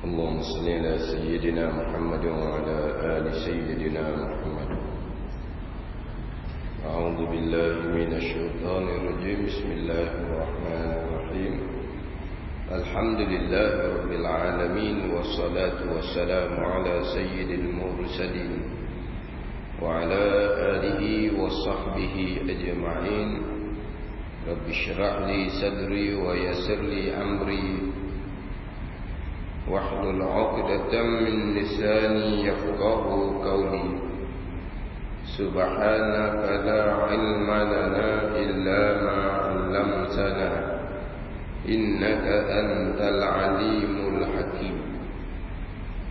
اللهم صل على سيدنا محمد وعلى آل سيدنا محمد. أعوذ بالله من الشيطان الرجيم. بسم الله الرحمن الرحيم. الحمد لله رب العالمين، والصلاة والسلام على سيد المرسلين وعلى آله وصحبه أجمعين. رب اشرح لي صدري ويسر لي أمري واحلل عقدة من لساني يفقه قولي. سبحانك لا علم لنا إلا ما علمتنا إنك أنت العليم الحكيم.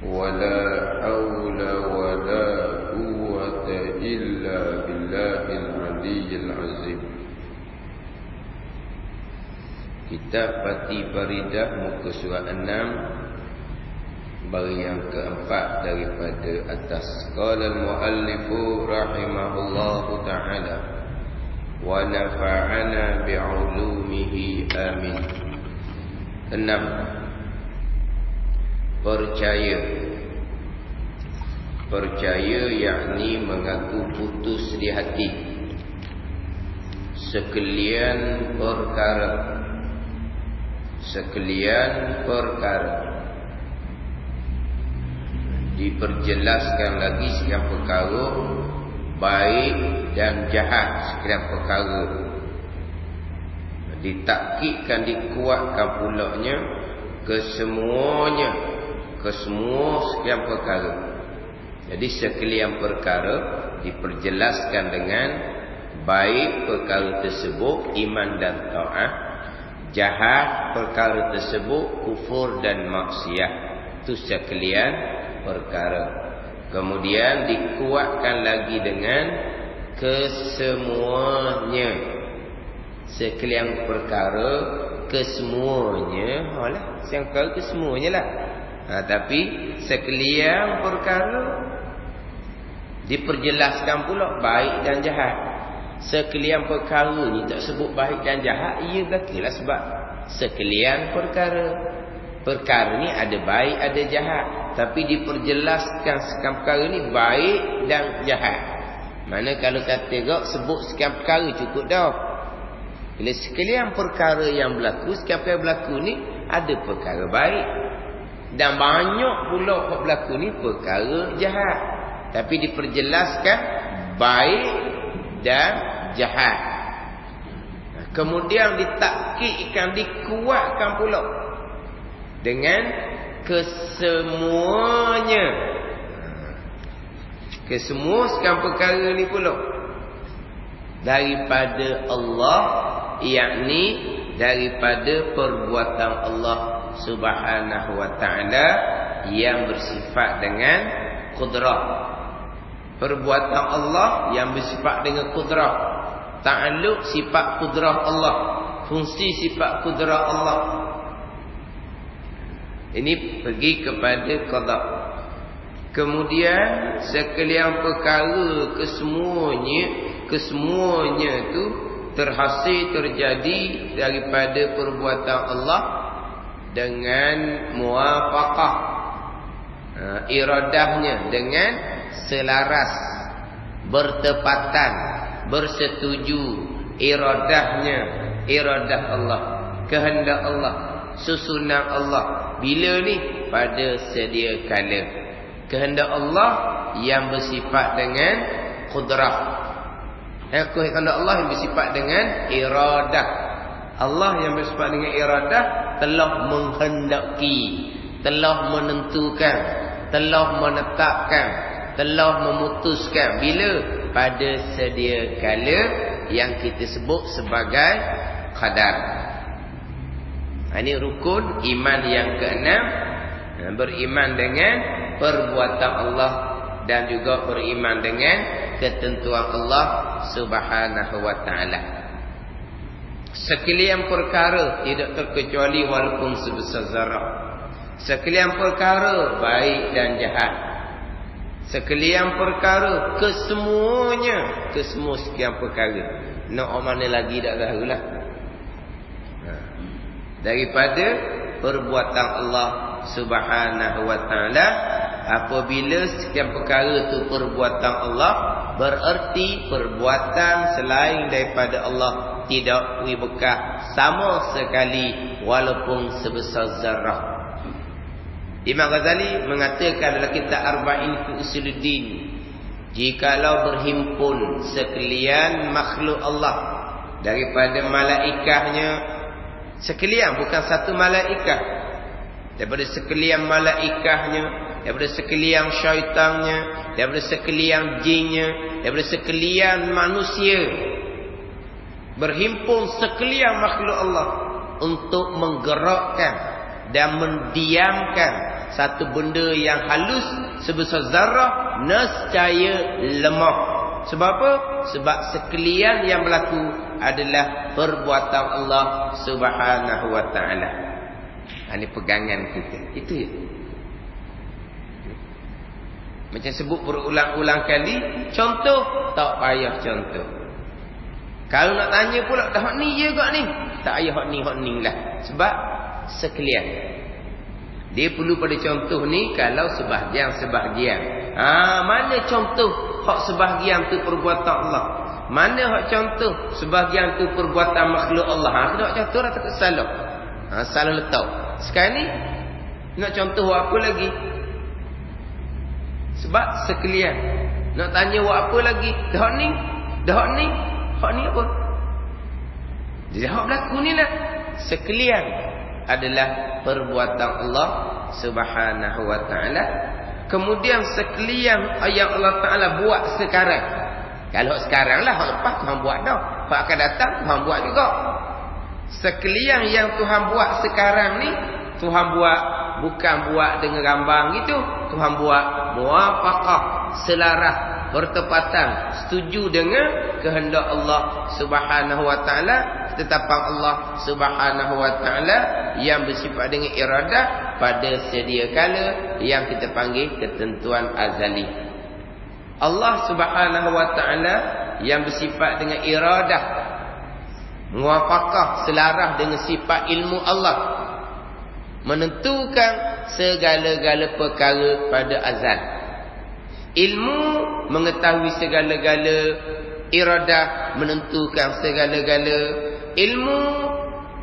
ولا حول ولا قوة إلا بالله العلي العظيم. Kitab Fatih Baridah muka surat 6 bagi yang keempat daripada atas. Qala al-muallifu rahimahullahu ta'ala wa nafa'ana bi'ulumihi amin. 6. Percaya yakni mengaku putus di hati sekalian perkara. Diperjelaskan lagi sekian perkara, baik dan jahat sekian perkara. Ditakkidkan, dikuatkan pulaknya ke semua sekian perkara. Jadi sekalian perkara diperjelaskan dengan baik perkara tersebut iman dan taat, jahat perkara tersebut kufur dan maksiat. Itu sekalian perkara. Kemudian dikuatkan lagi dengan kesemuanya. Sekalian perkara kesemuanya. Sekalian perkara kesemuanya lah. Tapi sekalian perkara diperjelaskan pula baik dan jahat. Sekalian perkara ni tak sebut baik dan jahat, ia berlakulah sebab sekalian perkara. Perkara ni ada baik ada jahat, tapi diperjelaskan sekian perkara ni baik dan jahat. Mana kalau kata gak sebut sekian perkara cukup dah. Bila sekalian perkara yang berlaku, sekian perkara berlaku ni ada perkara baik dan banyak pula yang berlaku ni perkara jahat, tapi diperjelaskan baik dan jahat. Kemudian ditakkidkan, dikuatkan pula dengan kesemuanya. Kesemua sekian perkara ni pula daripada Allah, yakni daripada perbuatan Allah Subhanahu wa ta'ala yang bersifat dengan kudrah. Perbuatan Allah yang bersifat dengan kudrah, ta'alluq sifat kudrah Allah, fungsi sifat kudrah Allah. Ini pergi kepada qada. Kemudian sekalian perkara kesemuanya tu terhasil terjadi daripada perbuatan Allah dengan muwafaqah, iradahnya dengan selaras, bertepatan, bersetuju. Iradahnya, iradah Allah, kehendak Allah, susunan Allah. Bila ni? Pada sedia kala. Kehendak Allah yang bersifat dengan kudrah. Kehendak Allah yang bersifat dengan iradah. Allah yang bersifat dengan iradah telah menghendaki, telah menentukan, telah menetapkan, telah memutuskan. Bila? Pada sedia kala yang kita sebut sebagai qadar. Ini rukun iman yang keenam. Beriman dengan perbuatan Allah dan juga beriman dengan ketentuan Allah Subhanahu wa ta'ala. Sekalian perkara tidak terkecuali walaupun sebesar zarah. Sekalian perkara baik dan jahat. Sekalian perkara kesemuanya, kesemua sekian perkara. Nak mana lagi tak tahulah. Daripada perbuatan Allah Subhanahu wa ta'ala. Apabila sekian perkara itu perbuatan Allah, bererti perbuatan selain daripada Allah tidak bekas sama sekali walaupun sebesar zarah. Imam Ghazali mengatakan dalam kitab Arba'in fi Usuluddin, jikalau berhimpun sekalian makhluk Allah daripada malaikatnya, sekalian bukan satu malaikah, daripada sekalian malaikatnya, daripada sekalian syaitannya, daripada sekalian jinnya, daripada sekalian manusia, berhimpun sekalian makhluk Allah untuk menggerakkan dan mendiamkan satu benda yang halus sebesar zarah, nescaya lemah. Sebab apa? Sebab sekalian yang berlaku adalah perbuatan Allah Subhanahu wa ta'ala. Ini pegangan kita. Itu ya. Macam sebut berulang-ulang kali, contoh tak payah contoh. Kalau nak tanya pula, dah hak ni je kak ni, tak payah hak ni lah. Sebab sekalian. Dia perlu pada contoh ni kalau sebahagian. Mana contoh hak sebahagian tu perbuatan Allah? Mana hak contoh sebahagian tu perbuatan makhluk Allah? Kena hak contoh dah tak salah. Salah letak. Sekarang ni nak contoh apa lagi? Sebab sekalian. Nak tanya buat apa lagi? Dah ni. Hak ni apa? Jadi hak berlaku ni lah. Sekalian adalah perbuatan Allah Subhanahu wa ta'ala. Kemudian sekalian yang Allah Ta'ala buat sekarang. Kalau sekarang lah, hak lepas Tuhan buat dah. Hak akan datang Tuhan buat juga. Sekalian yang Tuhan buat sekarang ni, Tuhan buat bukan buat dengan rambang gitu. Tuhan buat muwafaqah, selaras, bertepatan, setuju dengan kehendak Allah Subhanahu wa ta'ala, ketetapan Allah Subhanahu wa ta'ala yang bersifat dengan iradah pada sedia kala yang kita panggil ketentuan azali. Allah Subhanahu wa ta'ala yang bersifat dengan iradah, muwafaqah, selaras dengan sifat ilmu Allah, menentukan segala-gala perkara pada azal. Ilmu mengetahui segala-gala, iradah menentukan segala-gala. Ilmu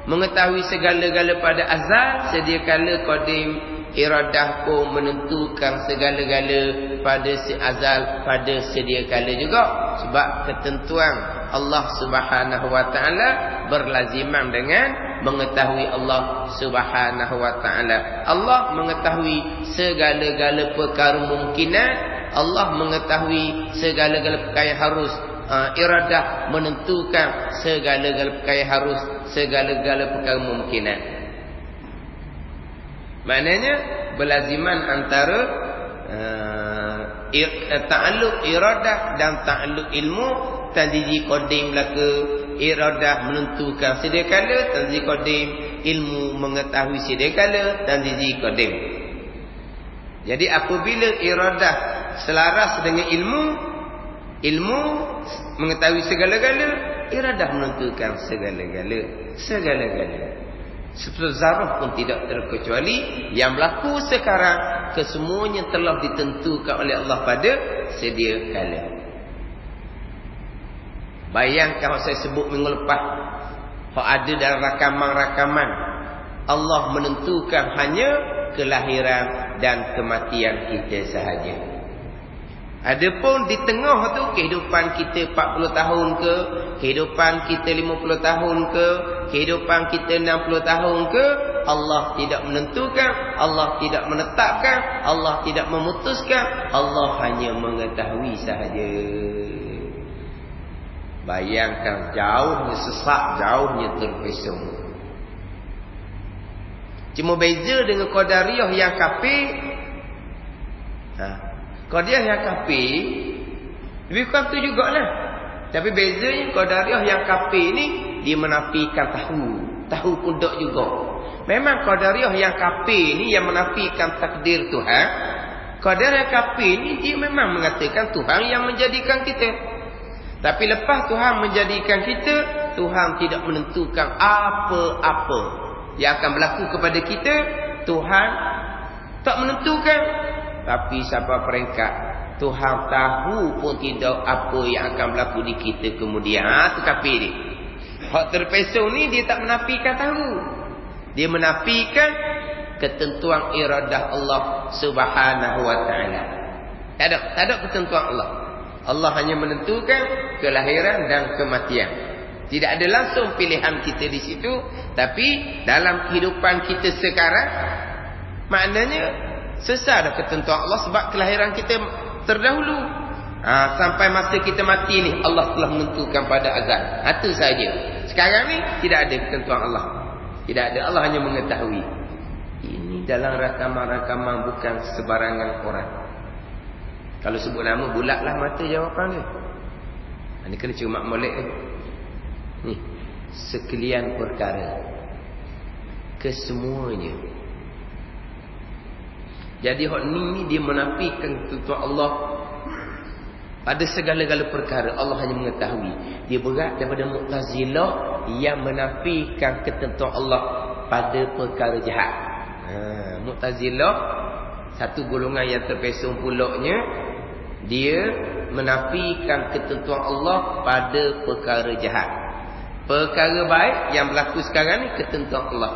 mengetahui segala-gala pada azal, sedia kala qadim. Iradah pun menentukan segala-gala pada si azal, pada sedia kala juga. Sebab ketentuan Allah Subhanahu wa ta'ala berlaziman dengan mengetahui Allah Subhanahu wa ta'ala. Allah mengetahui segala-gala perkara mungkinan. Allah mengetahui segala-gala perkara yang harus. Iradah menentukan segala-gala perkara yang harus, segala-gala perkara mungkinan. Maknanya berlaziman antara ta'alluq iradah dan ta'alluq ilmu. Tanziji qadim belaka, iradah menentukan sedia kala. Tanziji qadim, ilmu mengetahui sedia kala. Tanziji qadim. Jadi apabila iradah selaras dengan ilmu, ilmu mengetahui segala-gala, iradah menentukan segala-gala. Seperti zarah pun tidak terkecuali. Yang berlaku sekarang, kesemuanya telah ditentukan oleh Allah pada sedia kala. Bayangkan saya sebut minggu lepas, ada dalam rakaman-rakaman, Allah menentukan hanya kelahiran dan kematian kita sahaja. Adapun di tengah tu, kehidupan kita 40 tahun ke, kehidupan kita 50 tahun ke, kehidupan kita 60 tahun ke, Allah tidak menentukan, Allah tidak menetapkan, Allah tidak memutuskan, Allah hanya mengetahui sahaja. Bayangkan jauhnya sesak, jauhnya terpesong. Cuma beza dengan Qadariyah yang kafir. Qadariyah yang kafir lebih kurang tu jugalah. Tapi bezanya Qadariyah yang kafir ni, dia menafikan tahu pun tak juga. Memang Qadariyah yang kafir ni yang menafikan takdir Tuhan. Qadariyah yang kafir ni dia memang mengatakan Tuhan yang menjadikan kita. Tapi lepas Tuhan menjadikan kita, Tuhan tidak menentukan apa-apa yang akan berlaku kepada kita. Tuhan Tak menentukan. Tapi siapa peringkat, Tuhan tahu pun tidak apa yang akan berlaku di kita kemudian. Itu kafir dia. Hak terpesong ni dia tak menafikan tahu. Dia menafikan ketentuan iradah Allah Subhanahu wa taala. Tak ada ketentuan Allah. Allah hanya menentukan kelahiran dan kematian. Tidak ada langsung pilihan kita di situ, tapi dalam kehidupan kita sekarang maknanya sesat dah ketentuan Allah sebab kelahiran kita terdahulu. Sampai masa kita mati ni Allah telah menentukan pada azal. Itu saja. Sekarang ni tidak ada ketentuan Allah. Tidak ada, Allah hanya mengetahui. Ini dalam rakaman-rakaman bukan sebarangan orang. Kalau sebut nama bulatlah mata jawapan dia. Ini kena cuma molek ni. Sekalian perkara, kesemuanya. Jadi hak ni dia menafikan ketentuan Allah pada segala-gala perkara. Allah hanya mengetahui. Dia berat daripada Mu'tazilah yang menafikan ketentuan Allah pada perkara jahat. Mu'tazilah satu golongan yang terpesong pulaknya, dia menafikan ketentuan Allah pada perkara jahat. Perkara baik yang berlaku sekarang ni ketentuan Allah.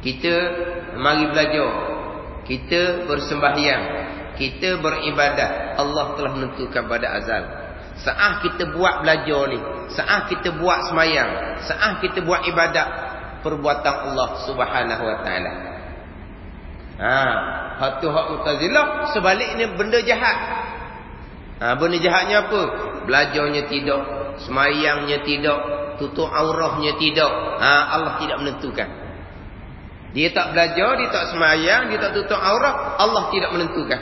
Kita mari belajar, kita bersembahyang, kita beribadah, Allah telah menentukan pada azal. Saat kita buat belajar ni, saat kita buat semayang, saat kita buat ibadah, perbuatan Allah Subhanahu wa taala. Hak tu hak Mu'tazilah, sebaliknya benda jahat. Benda jahatnya apa? Belajarnya tidak, semayangnya tidak, tutup aurahnya tidak. Allah tidak menentukan. Dia tak belajar, dia tak semayang, dia tak tutup aurah, Allah tidak menentukan.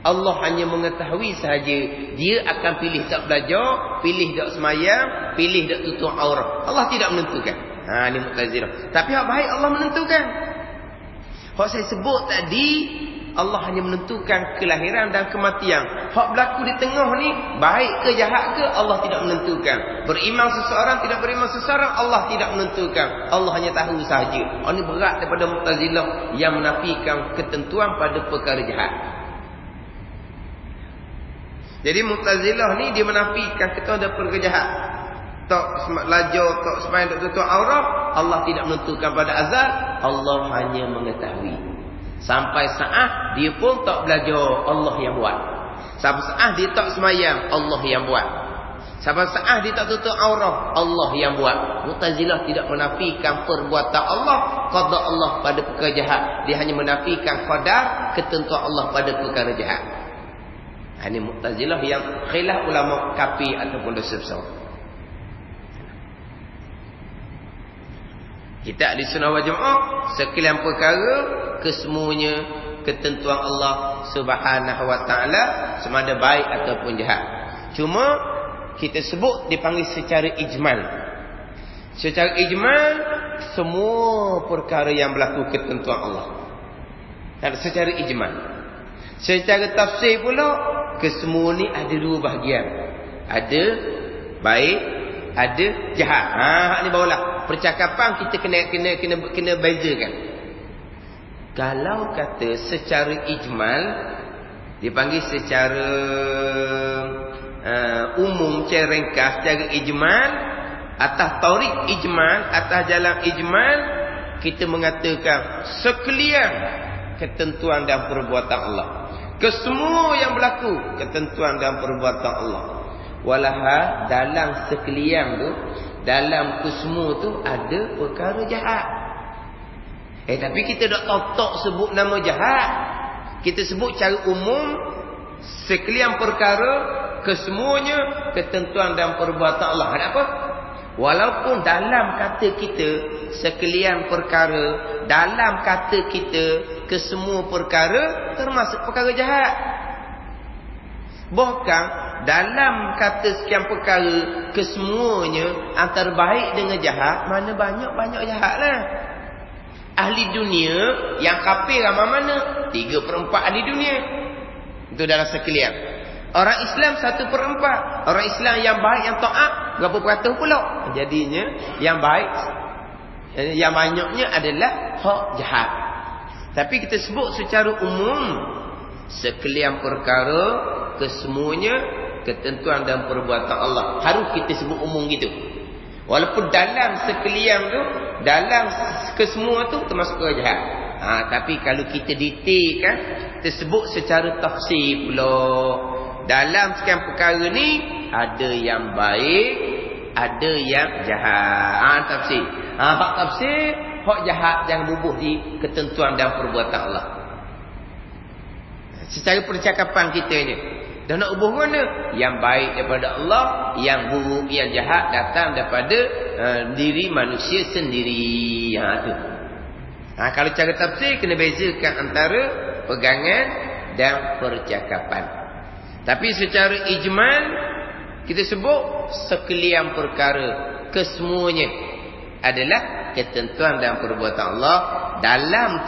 Allah hanya mengetahui sahaja. Dia akan pilih tak belajar, pilih tak semayang, pilih tak tutup aurah. Allah tidak menentukan. Ini Mu'tazilah. Tapi hak baik Allah menentukan. Hak saya sebut tadi, Allah hanya menentukan kelahiran dan kematian. Hak berlaku di tengah ni, baik ke jahat ke, Allah tidak menentukan. Beriman seseorang, tidak beriman seseorang, Allah tidak menentukan. Allah hanya tahu sahaja. Ini berat daripada Mu'tazilah yang menafikan ketentuan pada perkara jahat. Jadi Mu'tazilah ni dia menafikan ketentuan pada perkara jahat. Tak belajar, tak sembahyang, tak tutup aurat, Allah tidak menentukan pada azal, Allah hanya mengetahui. Sampai saat dia pun tak belajar, Allah yang buat. Sampai saat dia tak semayang, Allah yang buat. Sampai saat dia tak tutup aurat, Allah yang buat. Mu'tazilah tidak menafikan perbuatan Allah, qada Allah pada perkara jahat. Dia hanya menafikan qadar ketentuan Allah pada perkara jahat. Ini Mu'tazilah yang khilaf ulama kafir ataupun dosa besar. Kita ahli sunnah wal jamaah, sekalian perkara, kesemuanya ketentuan Allah Subhanahu wa taala, sama ada baik ataupun jahat. Cuma kita sebut dipanggil secara ijmal. Secara ijmal, semua perkara yang berlaku ketentuan Allah. Dan secara ijmal. Secara tafsir pula, kesemua ni ada dua bahagian. Ada baik, ada jahat. Ni barulah percakapan kita kena bezakan. Kalau kata secara ijmal, dipanggil secara umum, secara ringkas, secara ijmal, atas taurik ijmal, atas jalan ijmal, kita mengatakan sekalian ketentuan dan perbuatan Allah. Kesemua yang berlaku ketentuan dan perbuatan Allah. Walaha dalam sekalian tu, dalam kesemua tu ada perkara jahat. Tapi kita tak sebut nama jahat. Kita sebut cara umum, sekalian perkara, kesemuanya ketentuan dan perbuatan Allah. Ada apa? Walaupun dalam kata kita sekalian perkara, dalam kata kita kesemua perkara termasuk perkara jahat. Bahkan dalam kata sekian perkara kesemuanya antara baik dengan jahat, mana banyak jahat lah. Ahli dunia yang kafir ramai mana? 3/4 ahli dunia. Itu dalam sekalian. Orang Islam 1/4. Orang Islam yang baik, yang taat, berapa peratus pula? Jadinya yang baik, yang banyaknya adalah hak jahat. Tapi kita sebut secara umum, sekalian perkara, kesemuanya, ketentuan dan perbuatan Allah. Harus kita sebut umum gitu. Walaupun dalam sekalian tu, dalam kesemua tu termasuk perkara jahat. Tapi kalau kita detailkan, kita sebut secara tafsir pula. Dalam sekian perkara ni, ada yang baik, ada yang jahat. Tafsir. Hak tafsir, hak jahat jangan bubuh di ketentuan dan perbuatan Allah. Secara percakapan kita ni. Dan nak ubah mana? Yang baik daripada Allah, yang buruk, yang jahat datang daripada diri manusia sendiri. Tu. Kalau cara tafsir, kena bezakan antara pegangan dan percakapan. Tapi secara ijmal, kita sebut sekalian perkara, kesemuanya adalah ketentuan dan perbuatan Allah. Dalam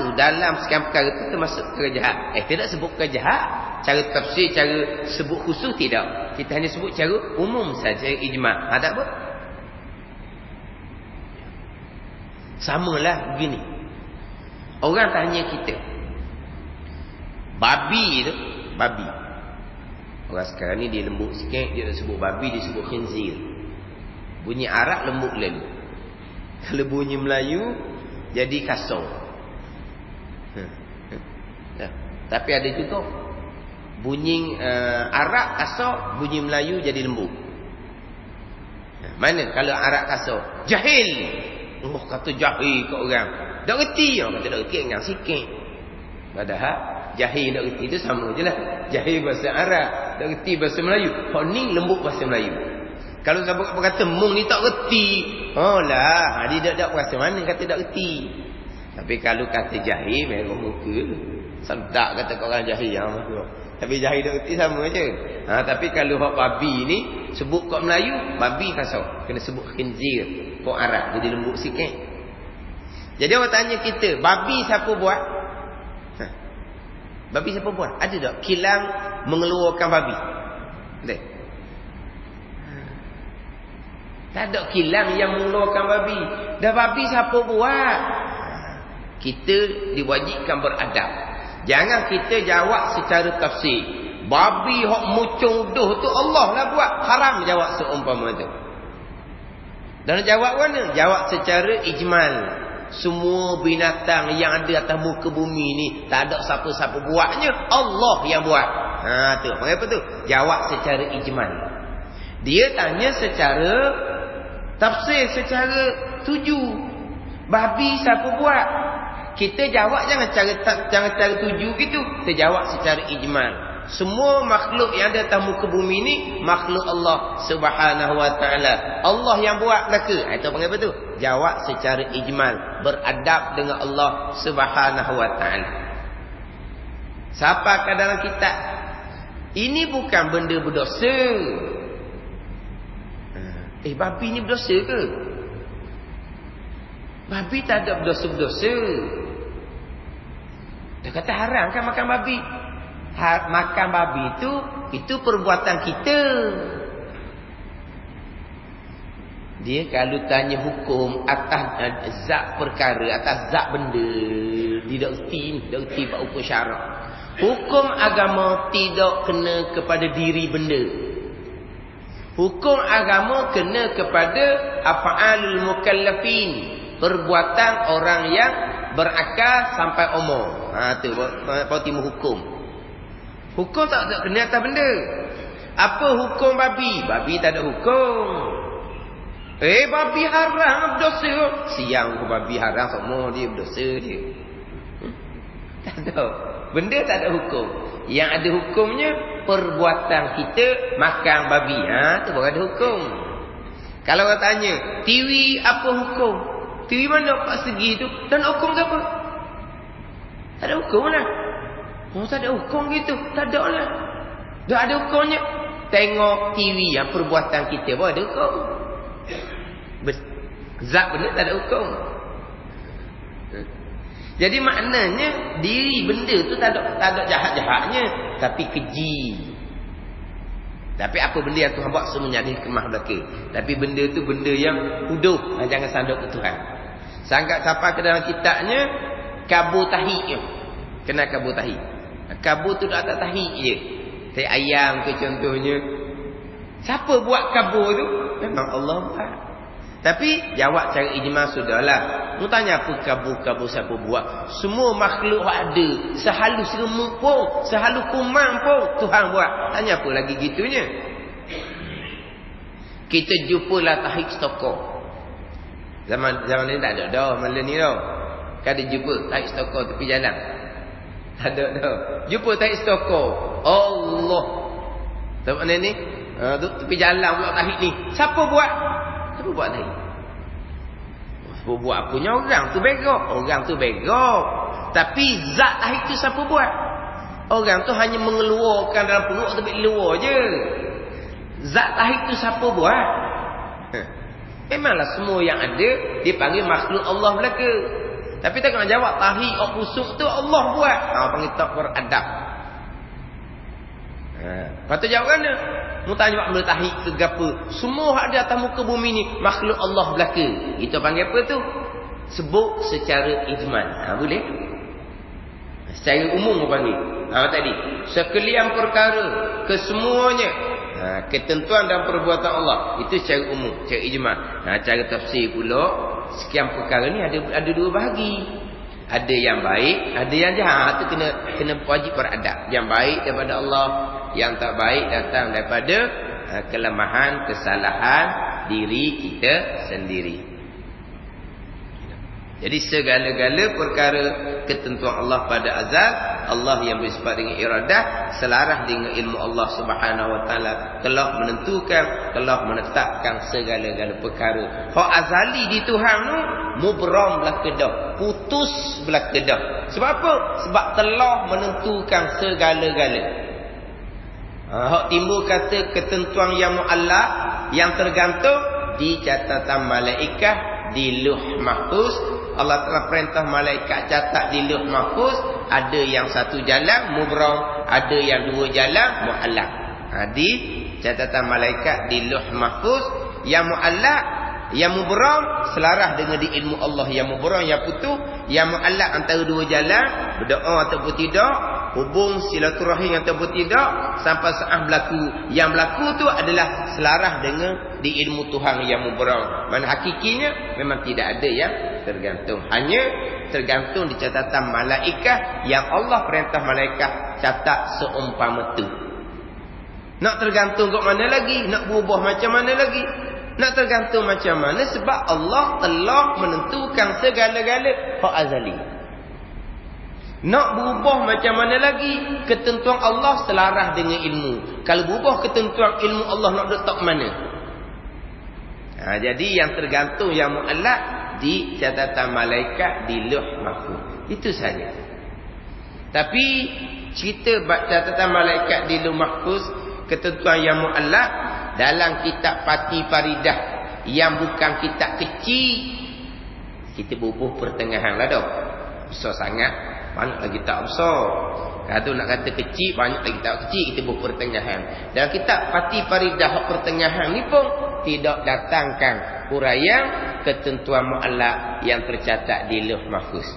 sekian perkara itu termasuk perkara jahat. Tidak sebut perkara jahat. Cara tafsir, cara sebut khusus tidak. Kita hanya sebut cara umum saja, ijma'. Tak apa. Samalah begini. Orang tanya kita. Babi tu, babi. Orang sekarang ni dia lembut sikit, dia tak sebut babi, dia sebut khinzir. Bunyi Arab lembut lalu. Kalau bunyi Melayu jadi kasar. Tapi ada juga bunyi Arab kasar, bunyi Melayu jadi lembut. Mana kalau Arab kasar? Jahil. Oh, kata jahil kat orang. Tak reti. Kata tak reti ingat sikit. Padahal jahil tak reti itu sama je lah. Jahil bahasa Arab, tak reti bahasa Melayu. Hak ni lembut bahasa Melayu. Kalau sahabat berkata mung ni tak reti, lah dia tak rasa mana kata tak reti. Tapi kalau kata jahil merah muka. Sedak kata kau orang jahil yang tapi jahil tak reti sama je. Tapi kalau hak babi ni sebut kat Melayu, babi kasar. Kena sebut khinzir kat Arab, jadi lembut sikit. Jadi orang tanya kita, babi siapa buat? Babi siapa buat? Ada tak kilang mengeluarkan babi? Ada? Tak ada kilang yang mengeluarkan babi. Dah babi siapa buat? Kita diwajibkan beradab. Jangan kita jawab secara tafsir. Babi hok mucung duh tu Allah lah buat. Haram jawab seumpama tu. Dan jawab mana? Jawab secara ijmal. Semua binatang yang ada atas muka bumi ni, tak ada siapa-siapa buatnya, Allah yang buat. Tu. Apa tu? Jawab secara ijmal. Dia tanya secara tafsir, secara tuju. Babi siapa buat? Kita jawab jangan cara tuju gitu. Kita jawab secara ijmal. Semua makhluk yang ada atas muka bumi ni makhluk Allah Subhanahu wa taala. Allah yang buat belaka. Itu panggil apa tu? Jawab secara ijmal, beradab dengan Allah Subhanahu wa taala. Siapa kat dalam kitab? Ini bukan benda berdosa. Babi ni berdosa ke? Babi tak ada berdosa-berdosa. Dia kata haram kan makan babi. Makan babi itu perbuatan kita. Dia kalau tanya hukum atas zat perkara, atas zat benda, tidak erti pak hukum syarak. Hukum agama tidak kena kepada diri benda. Hukum agama kena kepada af'alul mukallafin, perbuatan orang yang berakal sampai umur. Tu timbul hukum. Hukum tak kena atas benda. Apa hukum babi? Babi tak ada hukum. Babi haram berdosa. Siang babi haram semua dia berdosa dia. Tak ada. Benda tak ada hukum. Yang ada hukumnya perbuatan kita makan babi. Tu baru ada hukum. Kalau orang tanya, TV apa hukum? TV mana 4 segi tu? Dan hukum ke apa? Tak ada hukum lah. Tak ada hukum gitu. Tak ada lah. Tak ada hukumnya. Tengok TV yang perbuatan kita pun ada hukum. Zat benda tak ada hukum. Jadi maknanya diri benda tu tak ada jahat-jahatnya, tapi keji. Tapi apa benda yang Tuhan buat semuanya ada hikmah belaka. Tapi benda tu benda yang huduh, jangan sanduk ke Tuhan. Sangat sampai ke dalam kitabnya kabur tahiyya. Kena kabur tahi. Kabur tu tak tahi je. Tai ayam ke contohnya. Siapa buat kabur tu? Memang Allah buat. Tapi jawab cara ijma sudahlah. Mu tanya apa kabur-kabur siapa buat? Semua makhluk ada. Sehalus remuk pun, sehalus kumang pun Tuhan buat. Tanya apa lagi gitunya? Kita jumpalah tahi stokor. Zaman ni tak ada dah malam ni dah. Kan ada jumpa tahi stokor tepi jalan. Tak ada dah. Jumpa tahi stokor. Allah. Tahu mana ni? Tepi jalan pula tahi ni. Siapa buat? Siapa buat tahi? Siapa buat punya orang tu begok. Orang tu begok. Tapi zat tahi tu siapa buat? Orang tu hanya mengeluarkan dalam perut tepi luar je. Zat tahi tu siapa buat? Memanglah semua yang ada dipanggil makhluk Allah belaka. Tapi tak kena jawab tahi ok busuk tu Allah buat. Panggil tak beradab. Lepas tu jawab mana? Mu tanya benda tahi ke apa? Semua hak di atas muka bumi ni makhluk Allah belaka. Itu panggil apa tu? Sebut secara ijmal. Boleh? Secara umum mu panggil. Tadi sekalian perkara kesemuanya ketentuan dan perbuatan Allah itu secara umum, secara ijma. Cara tafsir pula sekian perkara ni ada dua bahagi. Ada yang baik, ada yang jahat. Itu kena wajib beradab. Yang baik daripada Allah, yang tak baik datang daripada kelemahan, kesalahan diri kita sendiri. Jadi segala-gala perkara ketentuan Allah pada azal, Allah yang bersifat dengan iradah, selaras dengan ilmu Allah Subhanahu Wa Taala telah menentukan, telah menetapkan segala-gala perkara. Hak azali di Tuhan tu mubram belah kedah, putus belah kedah. Sebab apa? Sebab telah menentukan segala-gala. Hak timbul kata ketentuan yang muallaq, yang tergantung di catatan malaikat di Lauh Mahfuz. Allah telah perintah malaikat catat di Lauh Mahfuz. Ada yang satu jalan mubram, ada yang dua jalan muallaq. Di catatan malaikat di Lauh Mahfuz. Yang muallaq, yang mubram selaras dengan di ilmu Allah. Yang mubram, yang putus. Yang muallaq antara dua jalan, berdoa ataupun tidak, hubung silaturahim ataupun tidak, sampai saat berlaku. Yang berlaku tu adalah selaras dengan di ilmu Tuhan yang mubram. Mana hakikinya memang tidak ada yang tergantung. Hanya tergantung di catatan malaikat yang Allah perintah malaikat catat seumpama tu. Nak tergantung kat mana lagi? Nak berubah macam mana lagi? Nak tergantung macam mana? Sebab Allah telah menentukan segala-gala hak azali. Nak berubah macam mana lagi? Ketentuan Allah selaras dengan ilmu. Kalau berubah ketentuan ilmu Allah nak letak mana? Jadi yang tergantung yang muallaq di catatan malaikat di Lauh Mahfuz. Itu saja. Tapi cerita catatan malaikat di Lauh Mahfuz, ketentuan yang muallaq dalam kitab Pati Faridah yang bukan kitab kecil, kita bubuh pertengahan lah dah. Besar sangat, banyak lagi tak besar. Kalau nak kata kecil, banyak lagi tak kecil, kita bubuh pertengahan. Dalam kitab Pati Faridah pertengahan ni pun tidak datangkan huraian ketentuan muallaq yang tercatat di Lauh Mahfuz.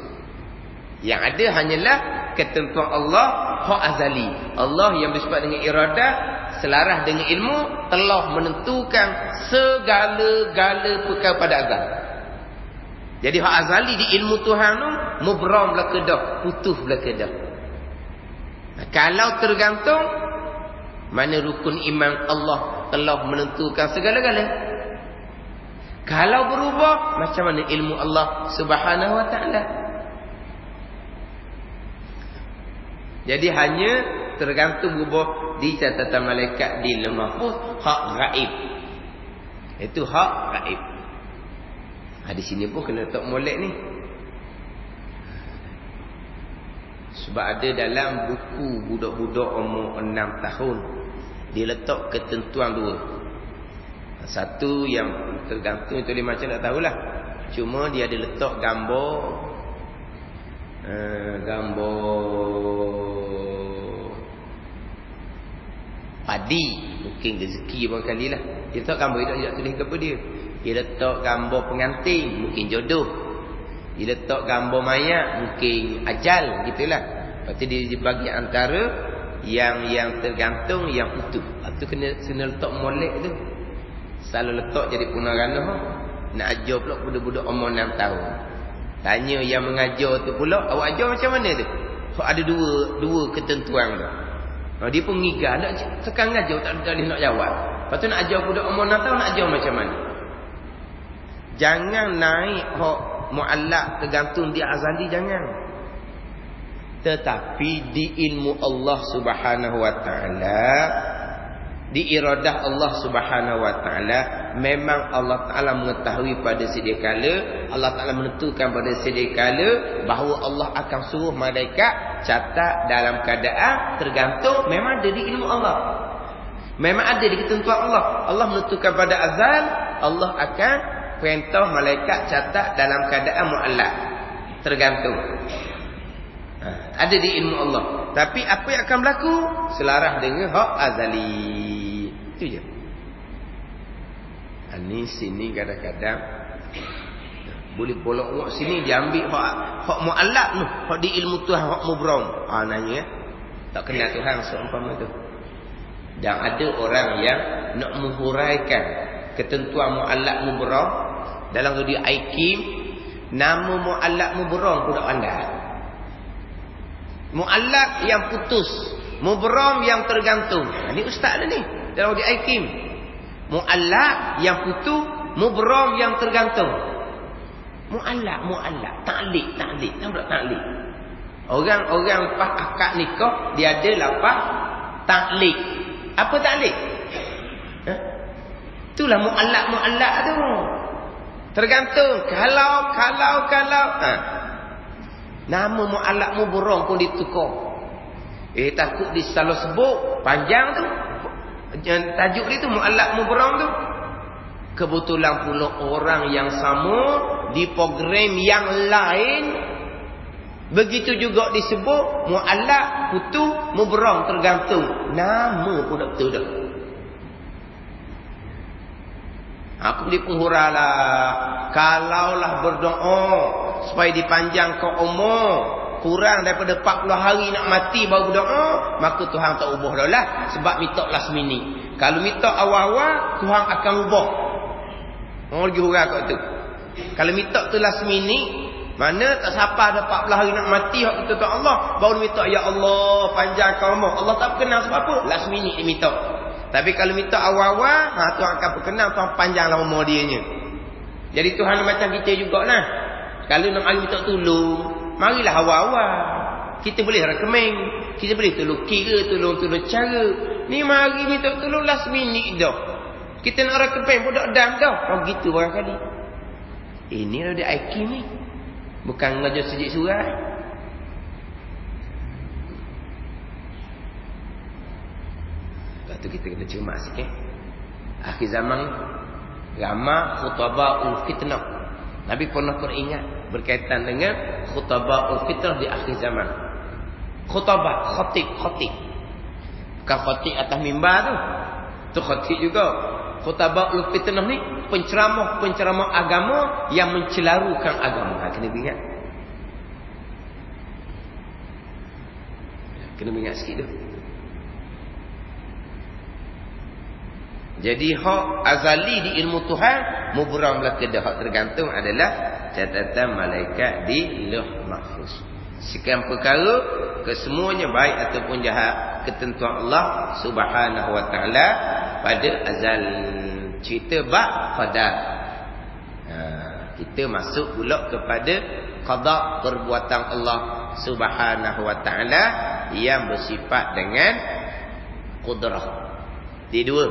Yang ada hanyalah ketentuan Allah hak azali. Allah yang bersifat dengan iradah, selaras dengan ilmu, telah menentukan segala-gala perkara pada azal. Jadi hak azali di ilmu Tuhan tu mubram belah kedah, putus belah kedah. Kalau tergantung, mana rukun iman Allah telah menentukan segala-gala. Kalau berubah, macam mana ilmu Allah Subhanahu Wa Taala? Jadi hanya tergantung berubah di catatan malaikat di Lauh Mahfuz, hak gaib. Itu hak gaib. Di sini pun kena letak molek ni. Sebab ada dalam buku budak-budak umur 6 tahun, dia letak ketentuan dua. Satu yang tergantung itu dia macam tak tahulah. Cuma dia ada letak gambar padi, mungkin rezeki barangkali lah. Dia letak gambar, dia tak tulis apa dia. Dia letak gambar pengantin, mungkin jodoh. Dia letak gambar mayat, mungkin ajal, gitulah. Lepas tu dia dibagi antara yang tergantung, yang utuh. Lepas tu kena letak molek tu. Selalu letak jadi punarana. Nak ajar pula budak-budak umur 6 tahun. Tanya yang mengajar tu pula, awak ajar macam mana tu? So, ada dua ketentuan tu. Dia pun ngigah, nak tekan ajar tak boleh nak jawab. Lepas tu nak ajar budak umur 6 tahun, nak ajar macam mana? Jangan naik hak muallaq tergantung dia azali, jangan. Tetapi di ilmu Allah Subhanahu wa taala, di iradah Allah Subhanahu wa taala, memang Allah Taala mengetahui pada sedia kala, Allah Taala menentukan pada sedia kala bahawa Allah akan suruh malaikat catat dalam keadaan tergantung, memang ada di ilmu Allah. Memang ada di ketentuan Allah. Allah menentukan pada azal, Allah akan perintah malaikat catat dalam keadaan muallaq. Tergantung. Ada di ilmu Allah. Tapi apa yang akan berlaku selaras dengan hak azali. Itu je. Ini sini kadang-kadang boleh bolak sini dia ambil hak muallaq tu, hak di ilmu Tuhan, hak mubram. Nanya tak kenal Tuhan seumpama tu. Dan ada orang yang nak menghuraikan ketentuan muallaq mubram dalam dia aikim, nama muallaq mubram pun tak pandai. Muallaq yang putus, mubram yang tergantung. Ini ustaz dah ni dalam dia aikim. Muallaq yang putus, mubram yang tergantung. Muallaq, ta'liq. Tahu tak ta'liq? Orang lepas akad nikah dia ada lapar ta'liq. Apa ta'liq? Itulah muallaq tu. Tergantung. Kalau. Nama muallaq mubram pun ditukar. Takut disalah sebut panjang tu. Tajuk dia tu muallaq mubram tu. Kebetulan pula orang yang sama di program yang lain begitu juga disebut muallaq putu mubram tergantung. Nama pun tak betul dah. Aku beri penghuralah. Kalaulah berdoa supaya dipanjangkan umur, kurang daripada 40 hari nak mati baru berdoa, maka Tuhan tak ubah dah lah. Sebab minta last minute. Kalau minta awal-awal, Tuhan akan ubah. Lagi hurah kat tu. Kalau minta tu last minute, mana tak siapa ada 40 hari nak mati, hak kita tak Allah, baru minta ya Allah panjangkan umur. Allah tak berkenan sebab apa? Last minute dia minta. Tapi kalau minta awal-awal, Tuhan akan berkenan, Tuhan panjanglah umur dia nya. Jadi Tuhan macam kita jugalah. Kalau nak mari minta tolong, marilah awal-awal. Kita boleh rekomen, kita boleh tolong kira, tolong cara. Ni mari minta tolong last minute dah. Kita nak rekomen pun tak dam dah. Gitu barangkali. Ini dah dia aikim ni. Bukan ngajar sejik surah. Lepas tu kita kena cermat sikit. Akhir zaman ramai khutbah fitnah. Nabi pernah peringat berkaitan dengan khutbah fitnah di akhir zaman. Khutbah, khatib. Bukan khatib atas mimbar tu. Tu khatib juga. Khutbah fitnah ni penceramah agama yang mencelarukan agama. Kena ingat. Kena ingat sikit tu. Jadi hak azali di ilmu Tuhan, mubram belaka dah. Hak tergantung adalah catatan malaikat di Lauh Mahfuz. Sekian perkara, kesemuanya baik ataupun jahat, ketentuan Allah Subhanahu wa taala pada azal. Cerita bab qadar. Kita masuk pula kepada qada, perbuatan Allah Subhanahu wa taala yang bersifat dengan qudrah. Dia dua.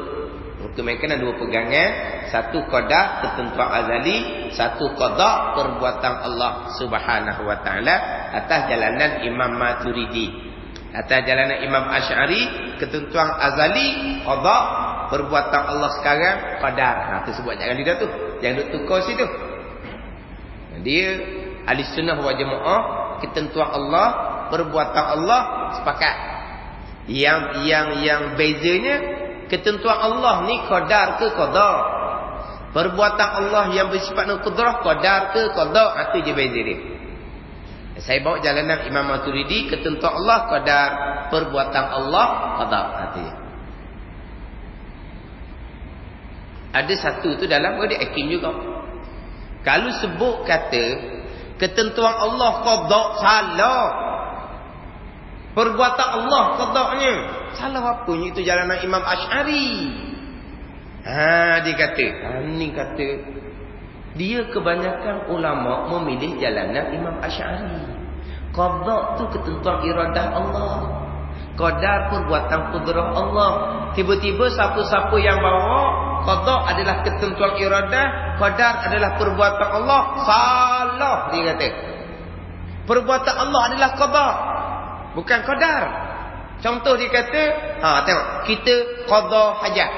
Mereka ada dua pegangan. Satu qada, ketentuan azali. Satu qada, perbuatan Allah Subhanahu wa taala atas jalanan Imam Maturidi. Atas jalanan Imam Asy'ari, ketentuan azali qada, perbuatan Allah sekarang qadar. Tu sebut jangan lidah tu. Jangan duk tukar situ. Dia ahli sunnah wal jamaah, ketentuan Allah, perbuatan Allah sepakat. Yang bezanya, ketentuan Allah ni qadar ke qada. Perbuatan Allah yang bersifat qudrah qadar ke qada. Itu je beza dia. Saya bawa jalanan Imam Maturidi, ketentuan Allah qadar, perbuatan Allah qada. Artinya ada satu tu dalam dia hakim juga. Kalau sebut kata ketentuan Allah qada, salah. Perbuatan Allah qadanya salah. Apanya itu jalanan Imam Asy'ari. Dia kata, ni kata dia kebanyakan ulama memilih jalanan Imam Asy'ari. Qada tu ketentuan iradah Allah, qadar perbuatan kudrah Allah. Tiba-tiba siapa-siapa yang bawa qada adalah ketentuan iradah, qadar adalah perbuatan Allah, salah dia kata. Perbuatan Allah adalah qada, bukan qadar. Contoh dia kata, tengok, kita qada hajat.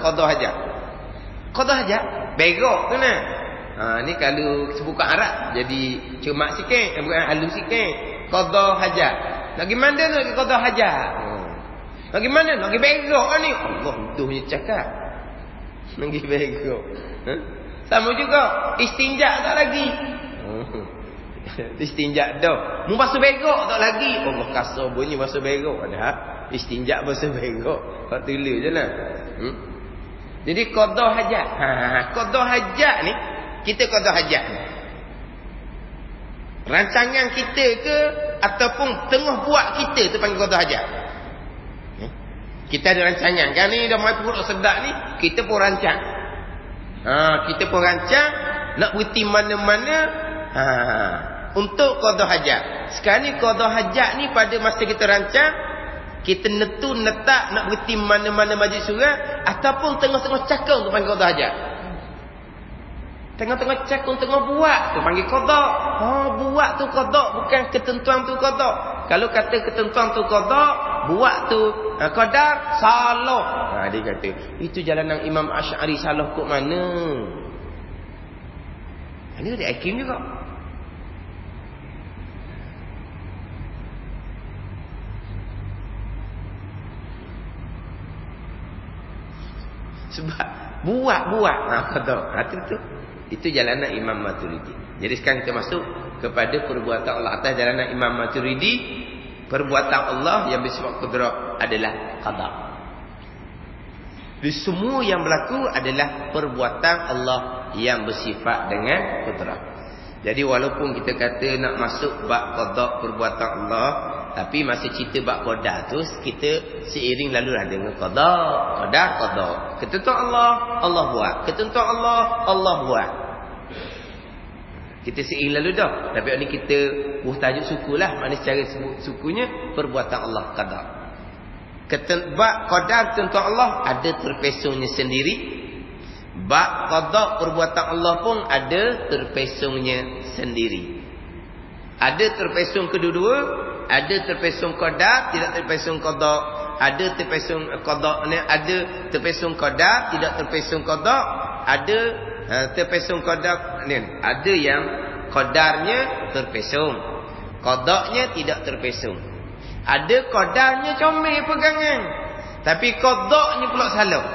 Qada hajat. Qada hajat begok tu nah. Ni kalau sebuka Arab jadi cuma sikit, bukan halus sikit. Qada hajat. Lagi mana nak pergi qada hajat? Lagi mana nak pergi begok ni? Allah tunya cakap. Nak pergi begok. Sama juga istinja tak lagi. Istinja dah. Mu basuh begok tak lagi. Allah kasar bunyi basuh begok dah. Istinja basuh begok. Kau tulis je lah. Jadi qada hajat. Qada hajat ni, kita qada hajat ni, rancangan kita ke ataupun tengah buat kita tu panggil qada hajat. Kita ada rancangan kan ni, dah mai perut sedap ni, kita pun rancang. Kita pun rancang nak berhenti mana-mana untuk qada hajat. Sekarang ni qada hajat ni pada masa kita rancang, kita netak nak berhenti mana-mana majlis surat ataupun tengah-tengah cakap tu panggil qada hajat. Tengah-tengah cakap tengah buat tu panggil qada. Buat tu qada, bukan ketentuan tu qada. Kalau kata ketentuan tu qada, buat tu qadar, salah. Dia kata itu jalanan Imam Asy'ari salah kok mana? Ini ada hakim juga. Sebab buat qada. Itu jalanan Imam Maturidi. Jadi sekarang kita masuk kepada perbuatan Allah atas jalanan Imam Maturidi. Perbuatan Allah yang bersifat qudrah adalah qada. Di semua yang berlaku adalah perbuatan Allah yang bersifat dengan qudrah. Jadi walaupun kita kata nak masuk bab qada perbuatan Allah, tapi masa cerita bab qada tu kita seiring lalulah dengan qada. Ketentuan Allah, Allah buat. Ketentuan Allah, Allah buat. Kita seiring lalu dah. Tapi ni kita tajuk sukulah. Maknanya secara sukunya perbuatan Allah qada. Bab qadar ketentuan Allah ada terpesongnya sendiri. Bab qada perbuatan Allah pun ada terpesongnya sendiri. Ada terpesong kedua-dua, ada terpesong qadar, tidak terpesong qada. Ada terpesong qada ni, ada terpesong qadar, tidak terpesong qada. Ada terpesong qadar ni. Ada yang qadarnya terpesong, qadanya tidak terpesong. Ada qadarnya comel pegangan, tapi qadanya pula salah.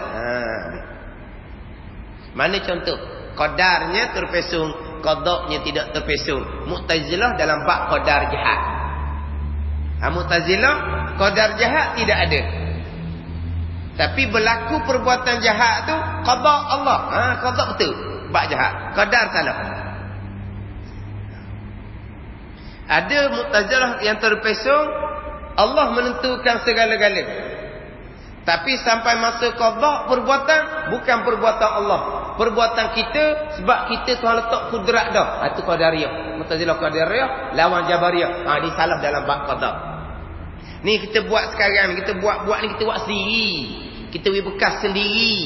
Mana contoh? Qadarnya terpesong, qadanya tidak terpesong. Mu'tazilah dalam bab qadar jahat. Mu'tazilah qadar jahat tidak ada. Tapi berlaku perbuatan jahat tu qada Allah. Qada betul. Bab jahat. Qadar salah. Ada Mu'tazilah yang terpesong, Allah menentukan segala-galanya. Tapi sampai masa qada perbuatan bukan perbuatan Allah. Perbuatan kita sebab kita Tuhan letak kudrat dah. Itu qadariyah. Mu'tazilah qadariyah lawan jabariyah. Ini salah dalam bab qada. Ni kita buat sekarang, kita buat ni kita buat sendiri. Kita beri bekas sendiri.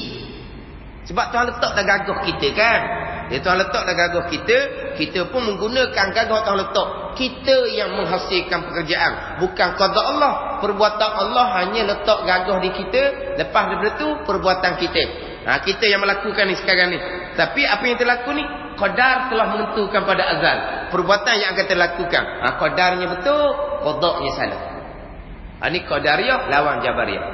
Sebab Tuhan letak dah gagah kita kan. Dia Tuhan letak dah gagah kita, kita pun menggunakan gagah Tuhan letak. Kita yang menghasilkan pekerjaan, bukan qada Allah. Perbuatan Allah hanya letak gagah di kita, lepas daripada tu perbuatan kita. Kita yang melakukan ni sekarang ni. Tapi apa yang terlaku ni, qadar telah menentukan pada azal perbuatan yang akan terlakukan. Qadarnya betul, qadanya salah. Ini qadariyah lawan jabariyah.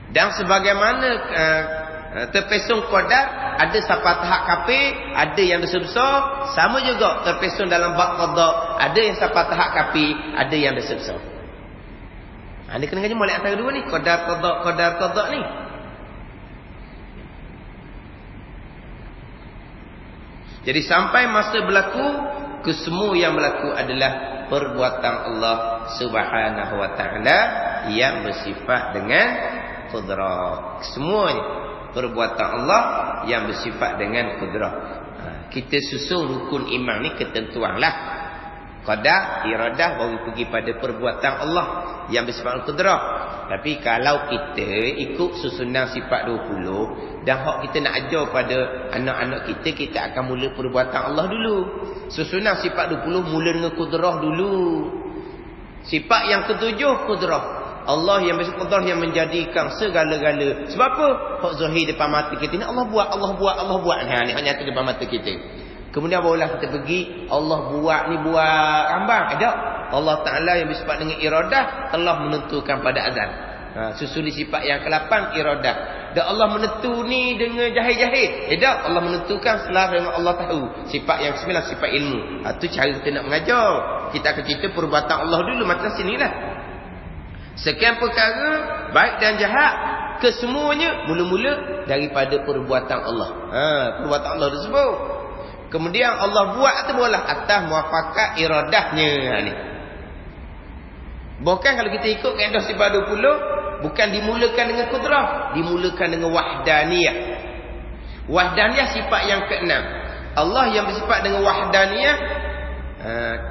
Dan sebagaimana terpesong qadar, ada sampai tahap kafir, ada yang dosa besar, sama juga terpesun dalam bab qada, ada yang sampai tahap kafir, ada yang dosa besar. Dia kena kaji molek antara dua ni, qadar qada ni. Jadi sampai masa berlaku, kesemua yang berlaku adalah perbuatan Allah Subhanahu wa taala yang bersifat dengan qudrah. Semuanya perbuatan Allah yang bersifat dengan qudrah. Kita susun rukun iman ni ketentuanlah. Qadar, iradah baru pergi pada perbuatan Allah yang bersifat qudrah. Tapi kalau kita ikut susunan sifat 20 dan hak kita nak ajar pada anak-anak kita, kita akan mula perbuatan Allah dulu. Susunan sifat 20 mula dengan qudrah dulu. Sifat yang ketujuh qudrah. Allah yang bersifat qudrah yang menjadikan segala-gala. Sebab apa? Hak zahir depan mata kita ni Allah buat. Ni hak nyata depan mata kita. Kemudian barulah kita pergi Allah buat ni buat rambang. Ada. Allah Ta'ala yang bersifat dengan iradah telah menentukan pada azal. Susun sifat yang ke-8 iradah. Dan Allah menentu ni dengan jahil-jahil. Tak. Allah menentukan setelah dengan Allah tahu. Sifat yang ke-9 sifat ilmu. Itu cara kita nak mengajar. Kita akan cerita perbuatan Allah dulu macam sinilah. Sekian perkara baik dan jahat, kesemuanya mula-mula daripada perbuatan Allah. Perbuatan Allah tersebut. Kemudian Allah buat tu boleh atas muafakat iradahnya ni. Bukan kalau kita ikut kaedah sifat 20, bukan dimulakan dengan qudrah, dimulakan dengan wahdaniyah. Wahdaniyah sifat yang ke-6. Allah yang bersifat dengan wahdaniyah,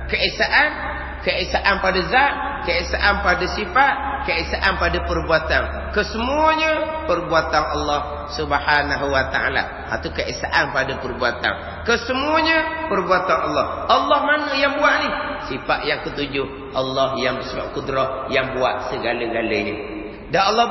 keesaan pada zat, keesaan pada sifat, keesaan pada perbuatan. Kesemuanya perbuatan Allah Subhanahu wa taala. Itu keesaan pada perbuatan. Kesemuanya perbuatan Allah. Allah mana yang buat ni? Sifat yang ketujuh, Allah yang bersifat qudrah yang buat segala-galanya. Dan Allah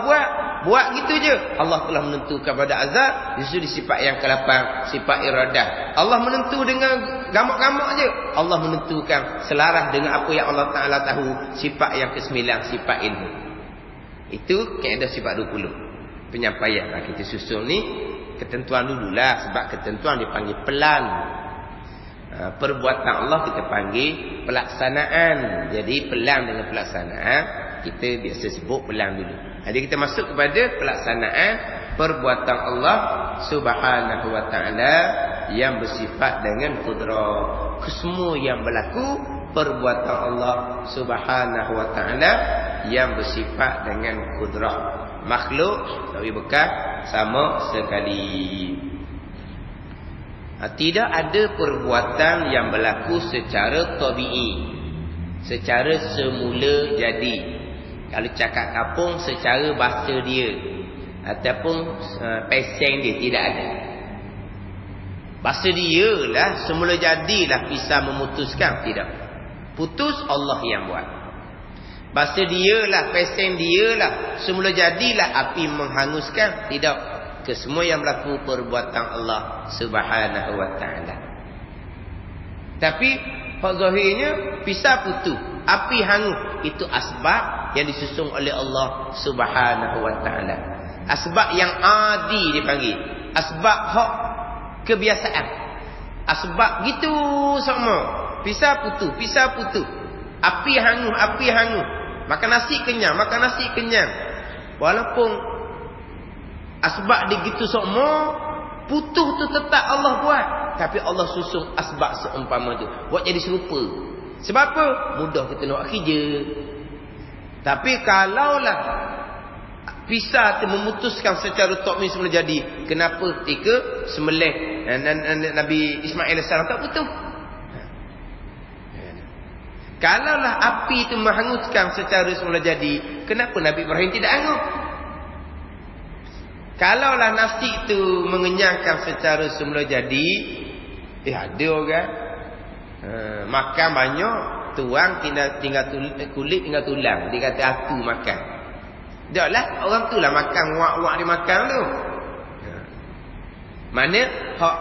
buat gitu je. Allah telah menentukan pada azab, justru di sifat yang ke-8, sifat iradah. Allah menentu dengan gamak-gamak je. Allah menentukan selaras dengan apa yang Allah Ta'ala tahu, sifat yang ke-9, sifat ilmu. Itu kaedah sifat 20. Penyampaian. Kita susun ni ketentuan dululah, sebab ketentuan dipanggil pelan. Perbuatan Allah kita panggil pelaksanaan. Jadi pelan dengan pelaksanaan kita biasa sebut pelan dulu. Jadi kita masuk kepada pelaksanaan perbuatan Allah Subhanahu wa taala yang bersifat dengan qudrah. Kesemua yang berlaku perbuatan Allah Subhanahu wa taala yang bersifat dengan qudrah. Makhluk tapi bukan sama sekali. Tidak ada perbuatan yang berlaku secara tabi'i, secara semula jadi. Kalau cakap kapung secara bahasa dia ataupun peseng dia, tidak ada. Bahasa dia lah semula jadilah bisa memutuskan, tidak. Putus Allah yang buat. Bahasa dia lah, peseng dia lah semula jadilah api menghanguskan, tidak. Kesemua yang berlaku perbuatan Allah Subhanahu wa taala. Tapi hak zahirnya pisah putus, api hangus, itu asbab yang disusun oleh Allah Subhanahu wa taala. Asbab yang adi dipanggil. Asbab hak kebiasaan. Asbab gitu sama. Pisah putus. Api hangus. Makan nasi kenyang. Walaupun asbab dia gitu sama, putus tu tetap Allah buat. Tapi Allah susun asbab seumpama tu, buat jadi serupa. Sebab apa? Mudah kita nak kerja. Tapi kalaulah pisah tu memutuskan secara takmin semula jadi, kenapa ketika sembelih Nabi Ismail AS tak putus? Kalaulah api itu menghanguskan secara semula jadi, kenapa Nabi Ibrahim tidak hangus? Kalaulah nasi itu mengenyangkan secara semula jadi, ada orang makan banyak, tuang tinggal kulit, tinggal tulang. Dia kata aku makan. Taklah, orang tu lah makan, wak-wak dia makan tu. Mana hak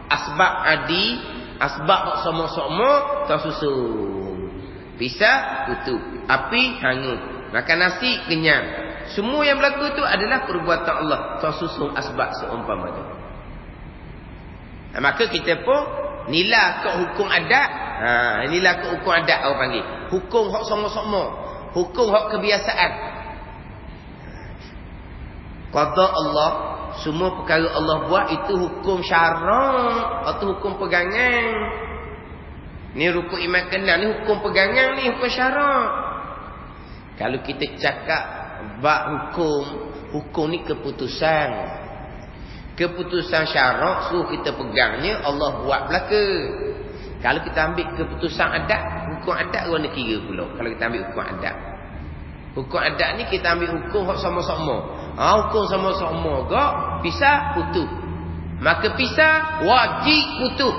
asbab adi, asbab hak sama-sama tersusun. Pisah, putus. Api, hangus. Makan nasi, kenyang. Semua yang berlaku itu adalah perbuatan Allah. Tersusun asbab seumpama itu. Maka kita pun nilai ke hukum adat. Nilai ke hukum adat orang panggil. Hukum hak sama-sama. Hukum hak kebiasaan. Qada Allah, semua perkara Allah buat itu hukum syarak atau hukum pegangan. Ni rukun iman kenal ni hukum pegangan ni hukum syarak. Kalau kita cakap bab hukum ni keputusan. Keputusan syarak suruh kita pegangnya Allah buat belaka. Kalau kita ambil keputusan adat, hukum adat warna kira pula. Kalau kita ambil hukum adat. Hukum adat ni kita ambil hukum hak sama-sama. Hukum sama-sama gak pisah putus. Maka pisah wajib putus.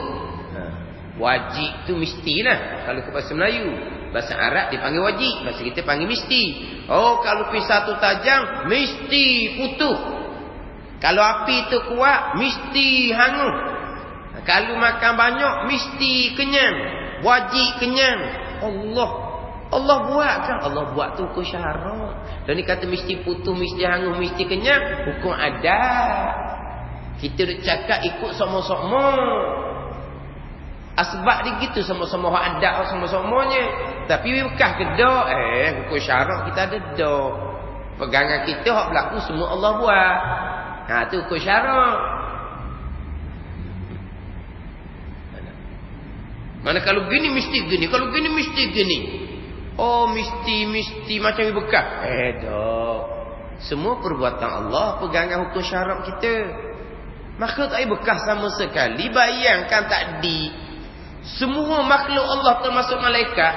Wajib tu mestilah kalau ke bahasa Melayu. Bahasa Arab dipanggil wajib, bahasa kita panggil mesti. Kalau pisah tu tajam mesti putus. Kalau api tu kuat mesti hangus. Kalau makan banyak mesti kenyang. Wajib kenyang. Allah buat kan? Allah buat tu hukum syarak. Dan ni kata mesti putus, mesti hangus, mesti kenyang, hukum adat. Kita dah cakap ikut sama-sama. Sebab dia gitu sama-sama hak adat sama-samanya. Tapi bekas ke dak? Hukum syarak kita ada dak. Pegangan kita hak berlaku semua Allah buat. Tu hukum syarak. Mana kalau gini mesti gini, kalau gini mesti gini. Mesti macam bekas. Dak. Semua perbuatan Allah pegangan hukum syarak kita. Maka tak ada bekas sama sekali. Bayangkan tadi semua makhluk Allah termasuk malaikat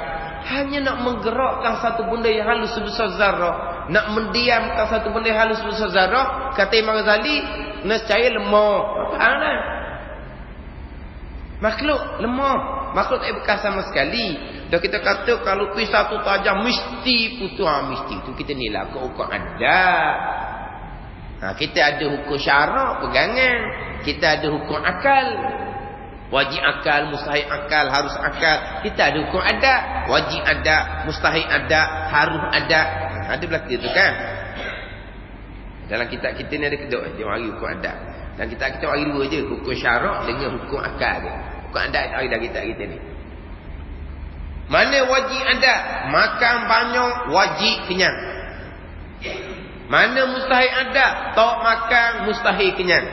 hanya nak menggerakkan satu benda yang halus sebesar zarah, nak mendiamkan satu benda yang halus sebesar zarah. Kata Imam Ghazali, nescaya lemah. Apa makhluk lemah. Makhluk tak ada bekas sama sekali. Dan kita kata kalau pisau tu tajam mesti putus. Mesti tu kita nilai ke hukum adat. Kita ada hukum syarak pegangan. Kita ada hukum akal. Wajib akal, mustahil akal, harus akal. Kita ada hukum adat. Wajib adat, mustahil adat, harus adat. Ada belaka tu kan. Dalam kitab kita ni ada kedua. Dia mari hukum adat. Dan kita mari dua je. Hukum syarak dengan hukum akal dia. Hukum adat ada dah kita ni. Mana wajib adat? Makan banyak wajib kenyang. Mana mustahil adat? Tak makan mustahil kenyang.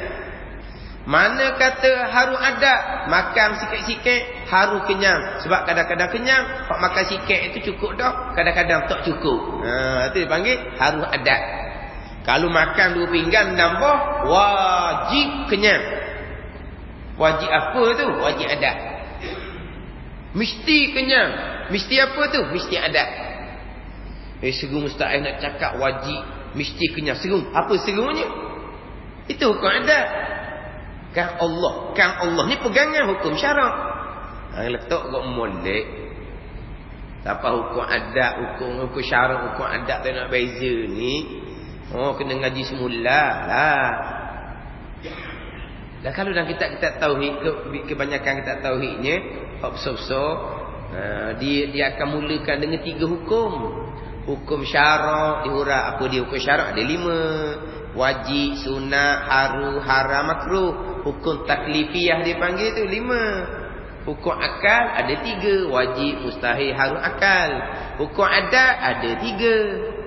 Mana kata harus adat? Makan sikit-sikit harus kenyang. Sebab kadang-kadang kenyang, hak makan sikit itu cukup dah, kadang-kadang tak cukup. Itu dipanggil harus adat. Kalau makan 2 pinggan nambah wajib kenyang. Wajib apa tu? Wajib adat. Mesti kenyang. Mesti apa tu? Mesti adat. Seru mustahil nak cakap wajib mesti kenyang. Seru. Apa serunya? Itu hukum adat. Kan Allah ni pegangan hukum syarak. Letak kat molek. Apa hukum adat, hukum syarak, hukum adat tak nak beza ni. Kena ngaji semula lah. Dan kalau dalam kitab-kitab tauhid, kebanyakan kitab tauhidnya hak besar-besar, dia akan mulakan dengan 3 hukum. Hukum syarak diurang. Apa dia hukum syarak? Ada 5. Wajib, sunat, haram, makruh. Hukum taklifiyah dia panggil tu 5. Hukum akal ada 3. Wajib, mustahil, harus akal. Hukum adat ada 3.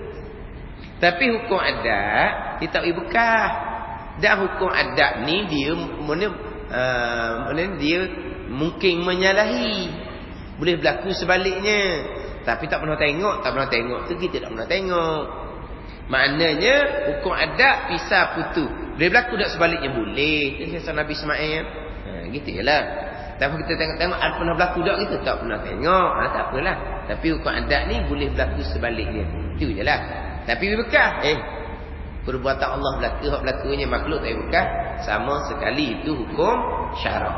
Tapi hukum adat dia tak boleh bekas. Dan hukum adat ni dia dia mungkin menyalahi. Boleh berlaku sebaliknya. Tapi tak pernah tengok tu kita tak pernah tengok. Maknanya hukum adat pisah putus. Boleh berlaku tak sebaliknya? Boleh. Itu kisah Nabi Ismail. Gitu jelah. Tapi kita tengok ada pernah berlaku tak kita? Tak pernah tengok. Tak apalah. Tapi hukum adat ni boleh berlaku sebaliknya. Itu jelah. Tapi bekas. Perbuatan Allah berlaku, hak berlakunya makhluk tak bekas. Sama sekali itu hukum syarak.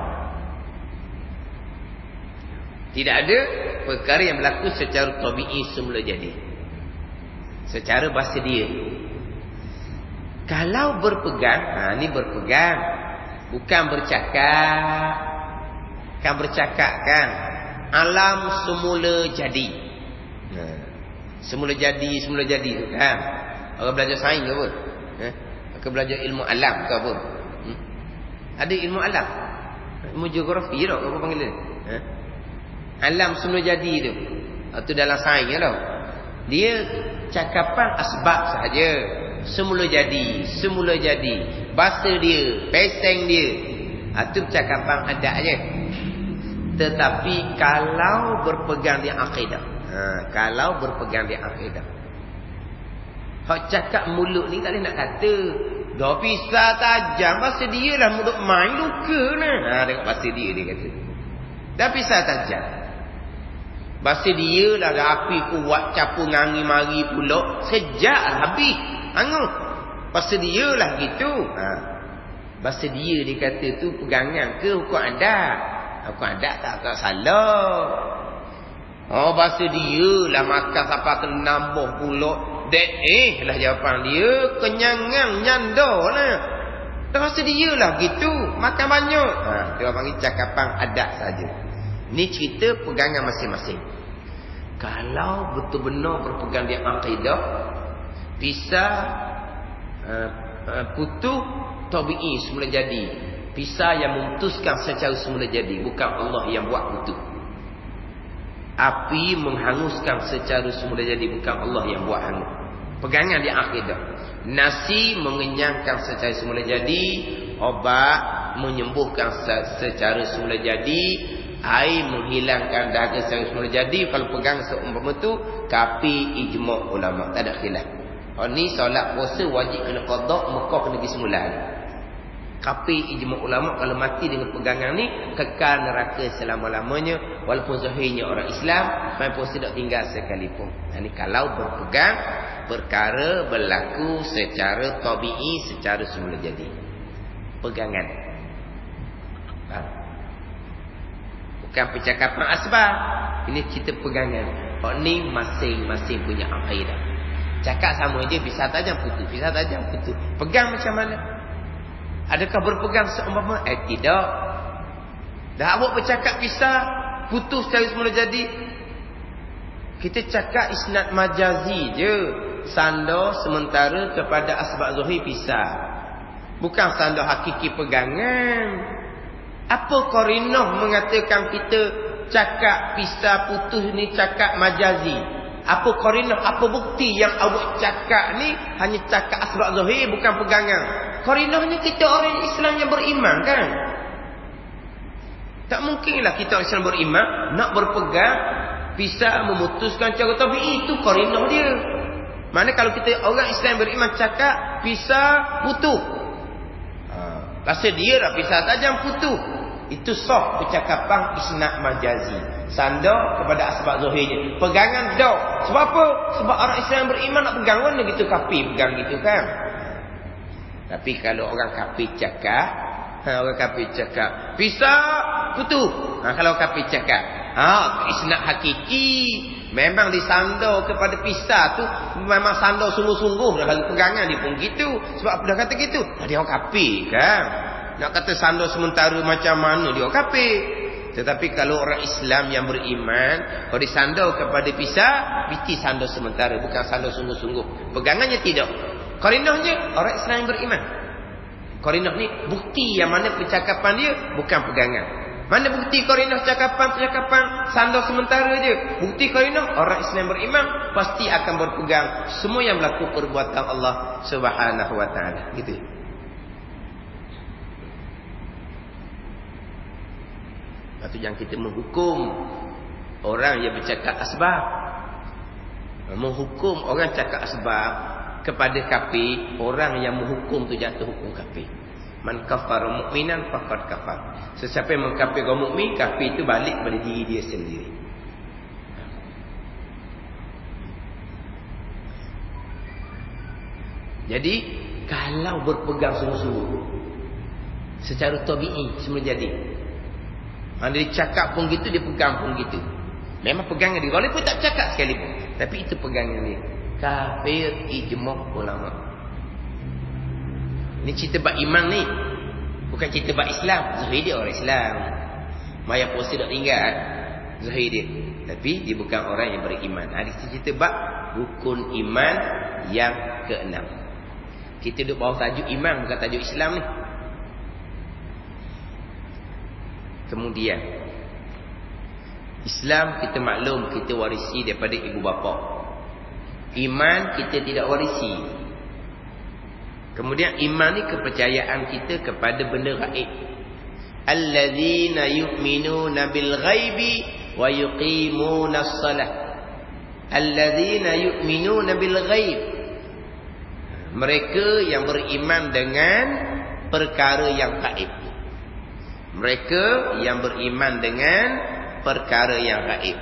Tidak ada perkara yang berlaku secara tabi'i semula jadi. Secara bahasa dia. Kalau berpegang, ni berpegang. Bukan bercakap. Kan bercakap kan. Alam semula jadi. Semula jadi tu kan. Orang belajar sains ke apa? Orang belajar ilmu alam ke apa? Ada ilmu alam. Ilmu geografi dah apa panggil dia? Alam semula jadi tu. Itu dalam sains dah. Dia cakapan asbab sahaja. Semula jadi. Bahasa dia, peseng dia. Itu cakapan adat aja. Tetapi kalau berpegang di akidah. Kalau berpegang di akidah. Hak cakap mulut ni tak boleh nak kata. Dah pisah tajam. Bahasa dia lah mulut main luka lah. Tengok bahasa dia kata. Dah pisah tajam. Bahasa dia lah ada api kuat capu ngangi mari pula. Sejak lah habis. Angut. Bahasa dia lah gitu. Bahasa dia kata tu pegangan ke hukum adat. Hukum adat tak salah. Bahasa dia lah makan sampai ke nambah pula. Lah jawapan dia. Kenyangan nyanda lah. Bahasa dia lah gitu. Makan banyak. Dia panggil cakapan adat saja. Ni cerita pegangan masing-masing. Kalau betul benar berpegang di akidah, pisah putuh tabi'i semula jadi. Pisah yang memutuskan secara semula jadi, bukan Allah yang buat putuh. Api menghanguskan secara semula jadi, bukan Allah yang buat hangus. Pegangan di akidah. Nasi mengenyangkan secara semula jadi, obat menyembuhkan secara semula jadi, air menghilangkan dahaga secara semula jadi. Kalau pegang seumpama tu kapi ijma' ulama, tak ada khilaf. Ni solat puasa wajib kena qada, Mekah kena pergi semula. Kapi ijma' ulama kalau mati dengan pegangan ni kekal neraka selama-lamanya, walaupun zahirnya orang Islam, main puasa tak tinggal sekalipun. Ini kalau berpegang perkara berlaku secara tabi'i, secara semula jadi. Pegangan. Bukan percakapan asbab. Ini cerita pegangan. Ni masing-masing punya akidah. Cakap sama je, pisah tajam putus, pisah tajam putus. Pegang macam mana? Adakah berpegang seumpama? Tidak. Dah awak bercakap pisah, putus secara semula jadi. Kita cakap isnad majazi je. Sandar sementara kepada asbab zahir pisah. Bukan sandar hakiki pegangan. Apa qarinah mengatakan kita cakap pisah putus ni cakap majazi? Apa qarinah, apa bukti yang awak cakap ni hanya cakap asbab zahir bukan pegangan? Qarinahnya kita orang Islam yang beriman kan? Tak mungkinlah kita orang Islam beriman nak berpegang pisah memutuskan cara tabi'i, itu qarinah dia. Mana kalau kita orang Islam beriman cakap pisah putus. Pasal dia lah pisah tajam putus. Itu sah percakapan isnad majazi. Sandar kepada asbab zahirnya. Pegangan dah. Sebab apa? Sebab orang Islam beriman nak pegang mana gitu kapi pegang gitu kan. Tapi kalau orang kafir cakap, orang kafir cakap pisah putus. Kalau kafir cakap, isnad hakiki memang disandar kepada pisah tu, memang sandar sungguh-sungguh dah lalu pegangan dia pun gitu. Sebab apa dah kata gitu? Dia orang kafir kan. Nak kata sandar sementara macam mana dia orang kafir. Tetapi kalau orang Islam yang beriman, kalau disandar kepada pisah, mesti sandar sementara, bukan sandar sungguh-sungguh. Pegangannya tidak. Qarinahnya orang Islam yang beriman. Qarinah ni bukti yang mana percakapan dia bukan pegangan. Mana bukti qarinah percakapan sandar sementara je. Bukti qarinah orang Islam beriman pasti akan berpegang semua yang berlaku perbuatan Allah Subhanahu wa taala. Gitu. Lepas tu jangan kita menghukum orang yang bercakap asbab. Menghukum orang cakap asbab kepada kafir, orang yang menghukum tu jatuh hukum kafir. Man kafara mu'minan faqad kafar. Sesiapa yang mengkafirkan mukmin, kafir itu balik pada diri dia sendiri. Jadi kalau berpegang sungguh-sungguh secara tabi'i semula jadi. Dia cakap pun gitu, dia pegang pun gitu. Memang pegangan dia. Walaupun tak cakap sekalipun, tapi itu pegangan dia. Kafir ijma' ulama. Ini cerita bab iman ni. Bukan cerita bab Islam. Zahir dia orang Islam. Maya puasa tak tinggal. Zahir dia. Tapi dia bukan orang yang beriman. Ada cerita bab rukun iman yang ke-6. Kita duduk bawah tajuk iman, bukan tajuk Islam ni. Kemudian Islam kita maklum kita warisi daripada ibu bapa. Iman kita tidak warisi. Kemudian iman ni kepercayaan kita kepada benda gaib. Alladzina yu'minuna bil ghaibi wa yuqimuna as-salah. Alladzina yu'minuna bil ghaib. Mereka yang beriman dengan perkara yang gaib. Mereka yang beriman dengan perkara yang gaib.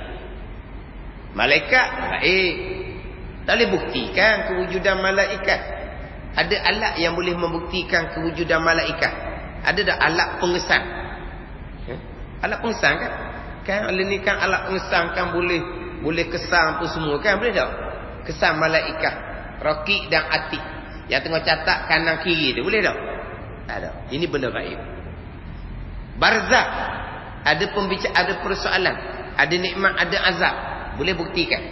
Malaikat gaib. Tak boleh buktikan kewujudan malaikat. Ada alat yang boleh membuktikan kewujudan malaikat. Ada tak alat pengesan? Alat pengesan kan? Kan ni kan alat pengesan kan boleh kesan apa semua kan? Boleh tak? Kesan malaikat, Raqib dan Atid yang tengah catat kanan kiri tu, boleh tak? Tak ada. Ini benda gaib. Barzakh, ada ada persoalan, ada nikmat, ada azab, boleh buktikan.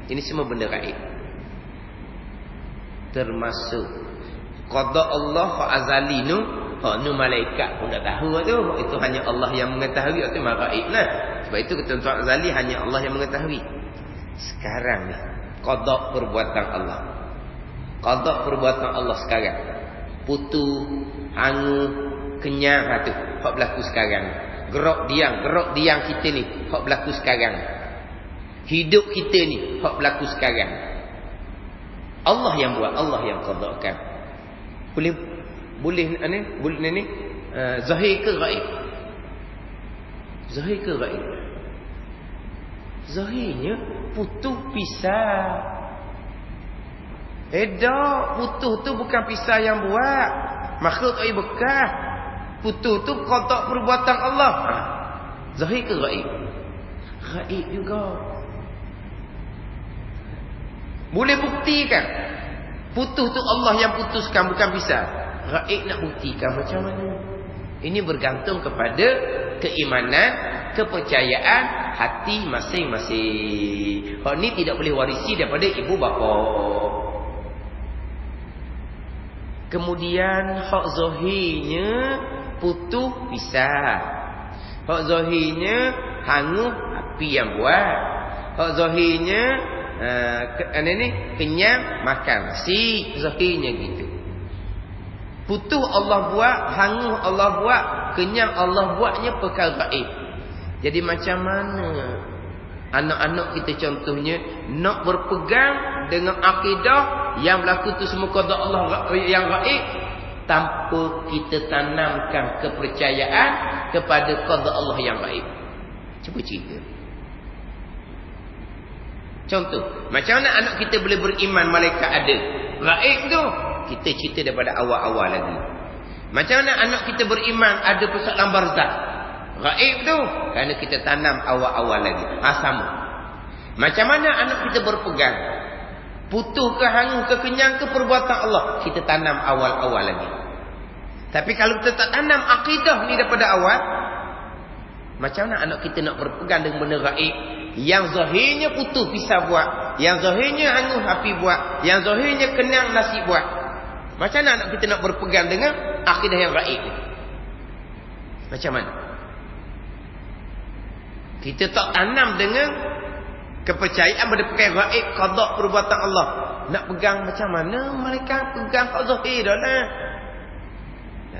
Ini semua benda gaib. Termasuk qada Allah azali nu, nu malaikat pun tak tahu tu. Itu hanya Allah yang mengetahui, itu gaib lah. Sebab itu ketentuan azali hanya Allah yang mengetahui. Sekarang ni qada perbuatan Allah. Qada perbuatan Allah sekarang. Putu, hangu, kenyang tu hak berlaku sekarang. Gerak diam kita ni hak berlaku sekarang. Hidup kita ni hak berlaku sekarang. Allah yang buat, Allah yang qadakan. Boleh ni zahir ke gaib? Zahir ke gaib? Zahirnya putus pisah. Putus tu bukan pisah yang buat. Makhluk tak bekas. Putus tu qada perbuatan Allah. Zahir ke gaib? Gaib juga. Boleh buktikan. Putus tu Allah yang putuskan, bukan pisah. Gaib nak buktikan macam mana? Ini bergantung kepada keimanan, kepercayaan hati masing-masing. Hak ni tidak boleh warisi daripada ibu bapa. Kemudian hak zahirnya putus pisah. Hak zahirnya hangus api yang buat. Hak zahirnya kenyang makan. Si zahirnya gitu. Putus Allah buat, hangus Allah buat, kenyang Allah buatnya perkara gaib. Jadi macam mana anak-anak kita contohnya nak berpegang dengan akidah yang berlaku tu semua qada Allah yang gaib, tanpa kita tanamkan kepercayaan kepada qada Allah yang gaib. Cuba cerita. Contoh, macam mana anak kita boleh beriman malaikat ada? Gaib tu kita cerita daripada awal-awal lagi. Macam mana anak kita beriman ada persoalan barzakh? Gaib tu kerana kita tanam awal-awal lagi. Sama. Macam mana anak kita berpegang? Putus ke hangus ke kenyang ke perbuatan Allah, kita tanam awal-awal lagi. Tapi kalau kita tak tanam akidah ni daripada awal, macam mana anak kita nak berpegang dengan benda gaib yang zahirnya putus pisah buat, yang zahirnya hangus api buat, yang zahirnya kenyang nasi buat? Macam mana anak kita nak berpegang dengan akidah yang gaib ni? Macam mana? Kita tak tanam dengan kepercayaan pada perkara gaib, qada perbuatan Allah. Nak pegang macam mana? Mereka pegang hak zahir dah lah.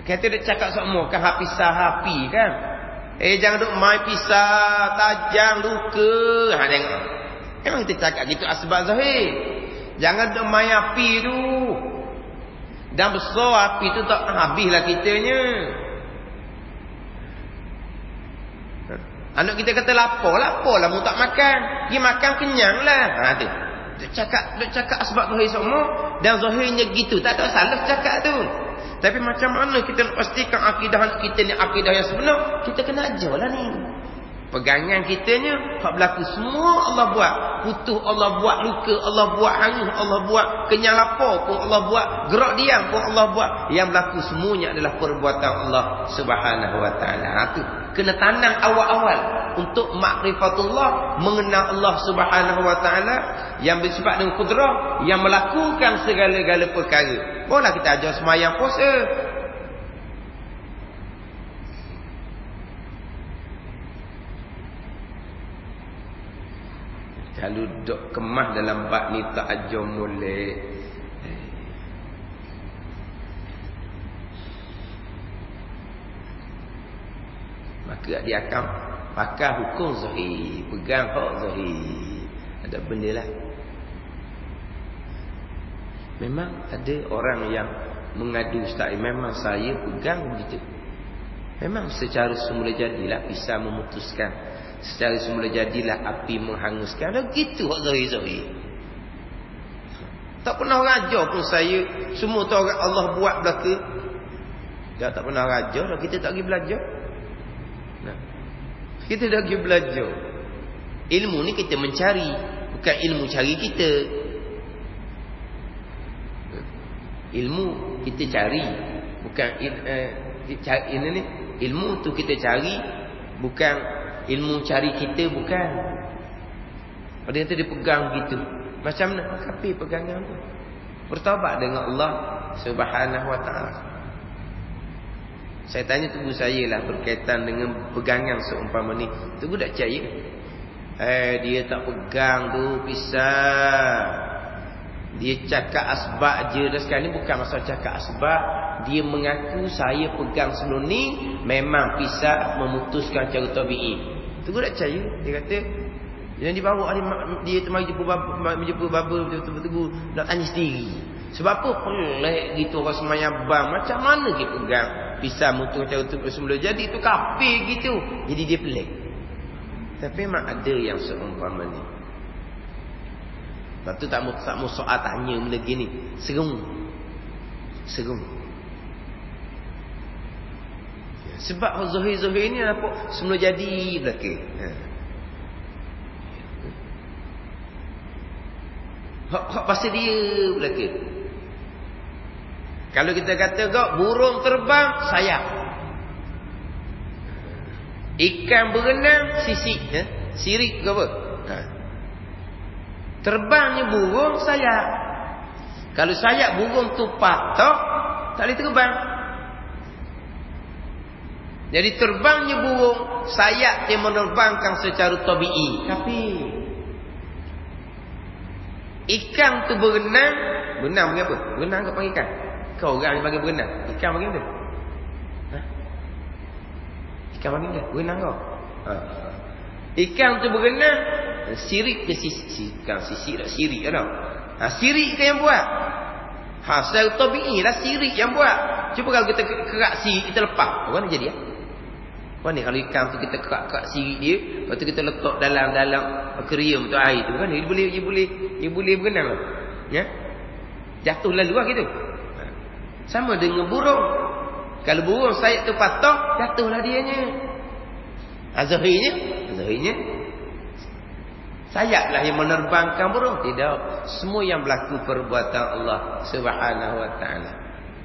Kita dah cakap semua kan hak pisah api kan. Jangan duk main pisah tajam luka. Tengok. Memang kita cakap gitu asbab zahir. Jangan duk main api tu. Dan besar api tu tak habislah kitanya. Anak kita kata lapar lah mu tak makan. Dia makan kenyang lah. Tu. Duk cakap asbab zahir semua dan zahirnya gitu. Tak ada salah cakap tu. Tapi macam mana kita nak pastikan akidah anak kita ni akidah yang sebenar? Kita kena ajarlah ni. Pegangan kitanya hak berlaku semua Allah buat. Putus Allah buat, luka Allah buat, hangus Allah buat, kenyang lapar pun Allah buat, gerak diam pun Allah buat. Yang berlaku semuanya adalah perbuatan Allah Subhanahu wa taala. Itu kena tanam awal-awal untuk makrifatullah, mengenal Allah Subhanahu wa taala yang bersifat dengan kudrah, yang melakukan segala-gala perkara. Bolehlah kita ajar semayang puasa. Kalau dok kemah dalam bab ni tak ajar molek. Maka dia akan pakai hukum zahir, pegang hak zahir. Ada benda lah. Memang ada orang yang mengadu, ustaz, memang saya pegang begitu. Memang secara semula jadilah pisau memutuskan, secara semula jadilah api menghanguskan. Ada gitu hak zahir-zahir. Tak pernah raja pun saya. Semua tu orang Allah buat belaka. Dia tak pernah raja, kita tak pergi belajar. Nah, kita dah pergi belajar. Ilmu ni kita mencari, bukan ilmu cari kita. Ilmu kita cari, bukan ini ni. Ilmu tu kita cari, bukan ilmu cari kita, bukan. Ada yang tu dia pegang gitu. Macam mana? Kapi pegangan tu. Bertaubat dengan Allah Subhanahu Wa Taala. Saya tanya tubuh saya lah berkaitan dengan pegangan seumpama ni. Tubuh tak percaya. Dia tak pegang tu pisau. Dia cakap asbab je. Dan sekarang ni bukan masalah cakap asbab. Dia mengaku saya pegang sebelum ni memang pisau memutuskan cara tabi'i. Tubuh tak percaya. Dia kata yang dibawa dia mari jumpa baba betul-betul nak tanya sendiri. Sebab apa pelik gitu orang semayang bang. Macam mana dia pegang pisau memutuskan cara semula. Jadi itu kafir gitu. Jadi dia pelik. Tapi memang ada yang seumpama ni. Lepas tu tak mau soal tanya benda gini. Serum. Sebab zahir-zahir ni apa? Semula jadi belaka. Hak pasal dia belaka. Kalau kita kata kau burung terbang sayap. Ikan berenang sisik, sirik ke apa? Terbangnya burung sayap. Kalau sayap burung tu patok, tak boleh terbang. Jadi terbangnya burung, sayap dia menerbangkan secara tabi'i. Tapi ikan tu berenang panggil apa? Berenang ke panggil ikan? Kau orang yang panggil berenang. Ikan panggil apa? Ikan panggil apa? Berenang kau? Ikan tu berenang, sirik ke sisik? Sisik tak sirik ke tau? Sirik ke yang buat? Secara tabi'i lah sirik yang buat. Cuba kalau kita kerak sirik, kita lepas. Apa ni jadi? Apa ni kalau ikan tu kita kerak sirik dia, lepas tu kita letak dalam akuarium tu air tu kan, dia boleh berenang lah. Ya? Jatuh lalu lah gitu. Sama dengan burung. Kalau burung sayap tu patah, jatuhlah dianya. Zahirnya sayaplah yang menerbangkan burung. Tidak. Semua yang berlaku perbuatan Allah Subhanahu Wa Taala.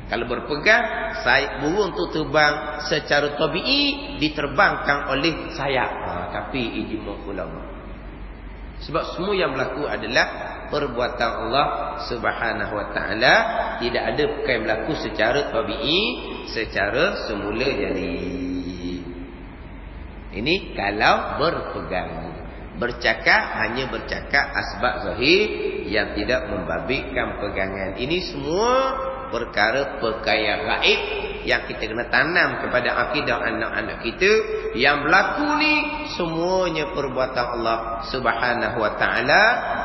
Kalau berpegang, sayap burung tu terbang secara tabi'i, diterbangkan oleh sayap. Tapi ijma' ulama. Sebab semua yang berlaku adalah perbuatan Allah Subhanahu Wa Taala. Tidak ada perkara yang berlaku secara tabi'i, secara semula jadi. Ini kalau berpegang. Bercakap hanya bercakap asbab zahir yang tidak membabitkan pegangan. Ini semua perkara-perkara gaib yang kita kena tanam kepada akidah anak-anak kita. Yang berlaku ni semuanya perbuatan Allah Subhanahu Wa Taala.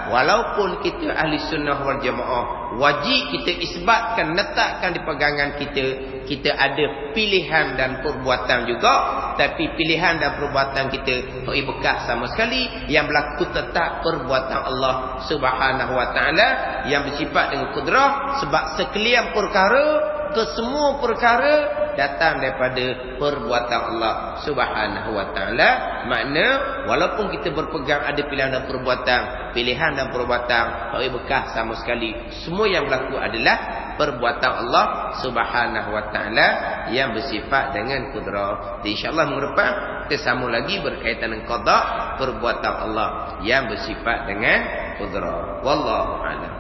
Walaupun kita ahli sunnah wal jamaah, wajib kita isbatkan, letakkan di pegangan kita. Kita ada pilihan dan perbuatan juga. Tapi pilihan dan perbuatan kita tak bekas sama sekali. Yang berlaku tetap perbuatan Allah Subhanahu Wa Taala yang bersifat dengan kudrah. Sebab sekalian perkara, kesemua perkara datang daripada perbuatan Allah Subhanahu Wa Taala. Makna walaupun kita berpegang ada pilihan dan perbuatan, pilihan dan perbuatan tak bekas sama sekali. Semua yang berlaku adalah perbuatan Allah Subhanahu Wa Taala yang bersifat dengan kudrah. InsyaAllah minggu depan kita sambung lagi berkaitan dengan qada, perbuatan Allah yang bersifat dengan kudrah. Wallahu a'lam.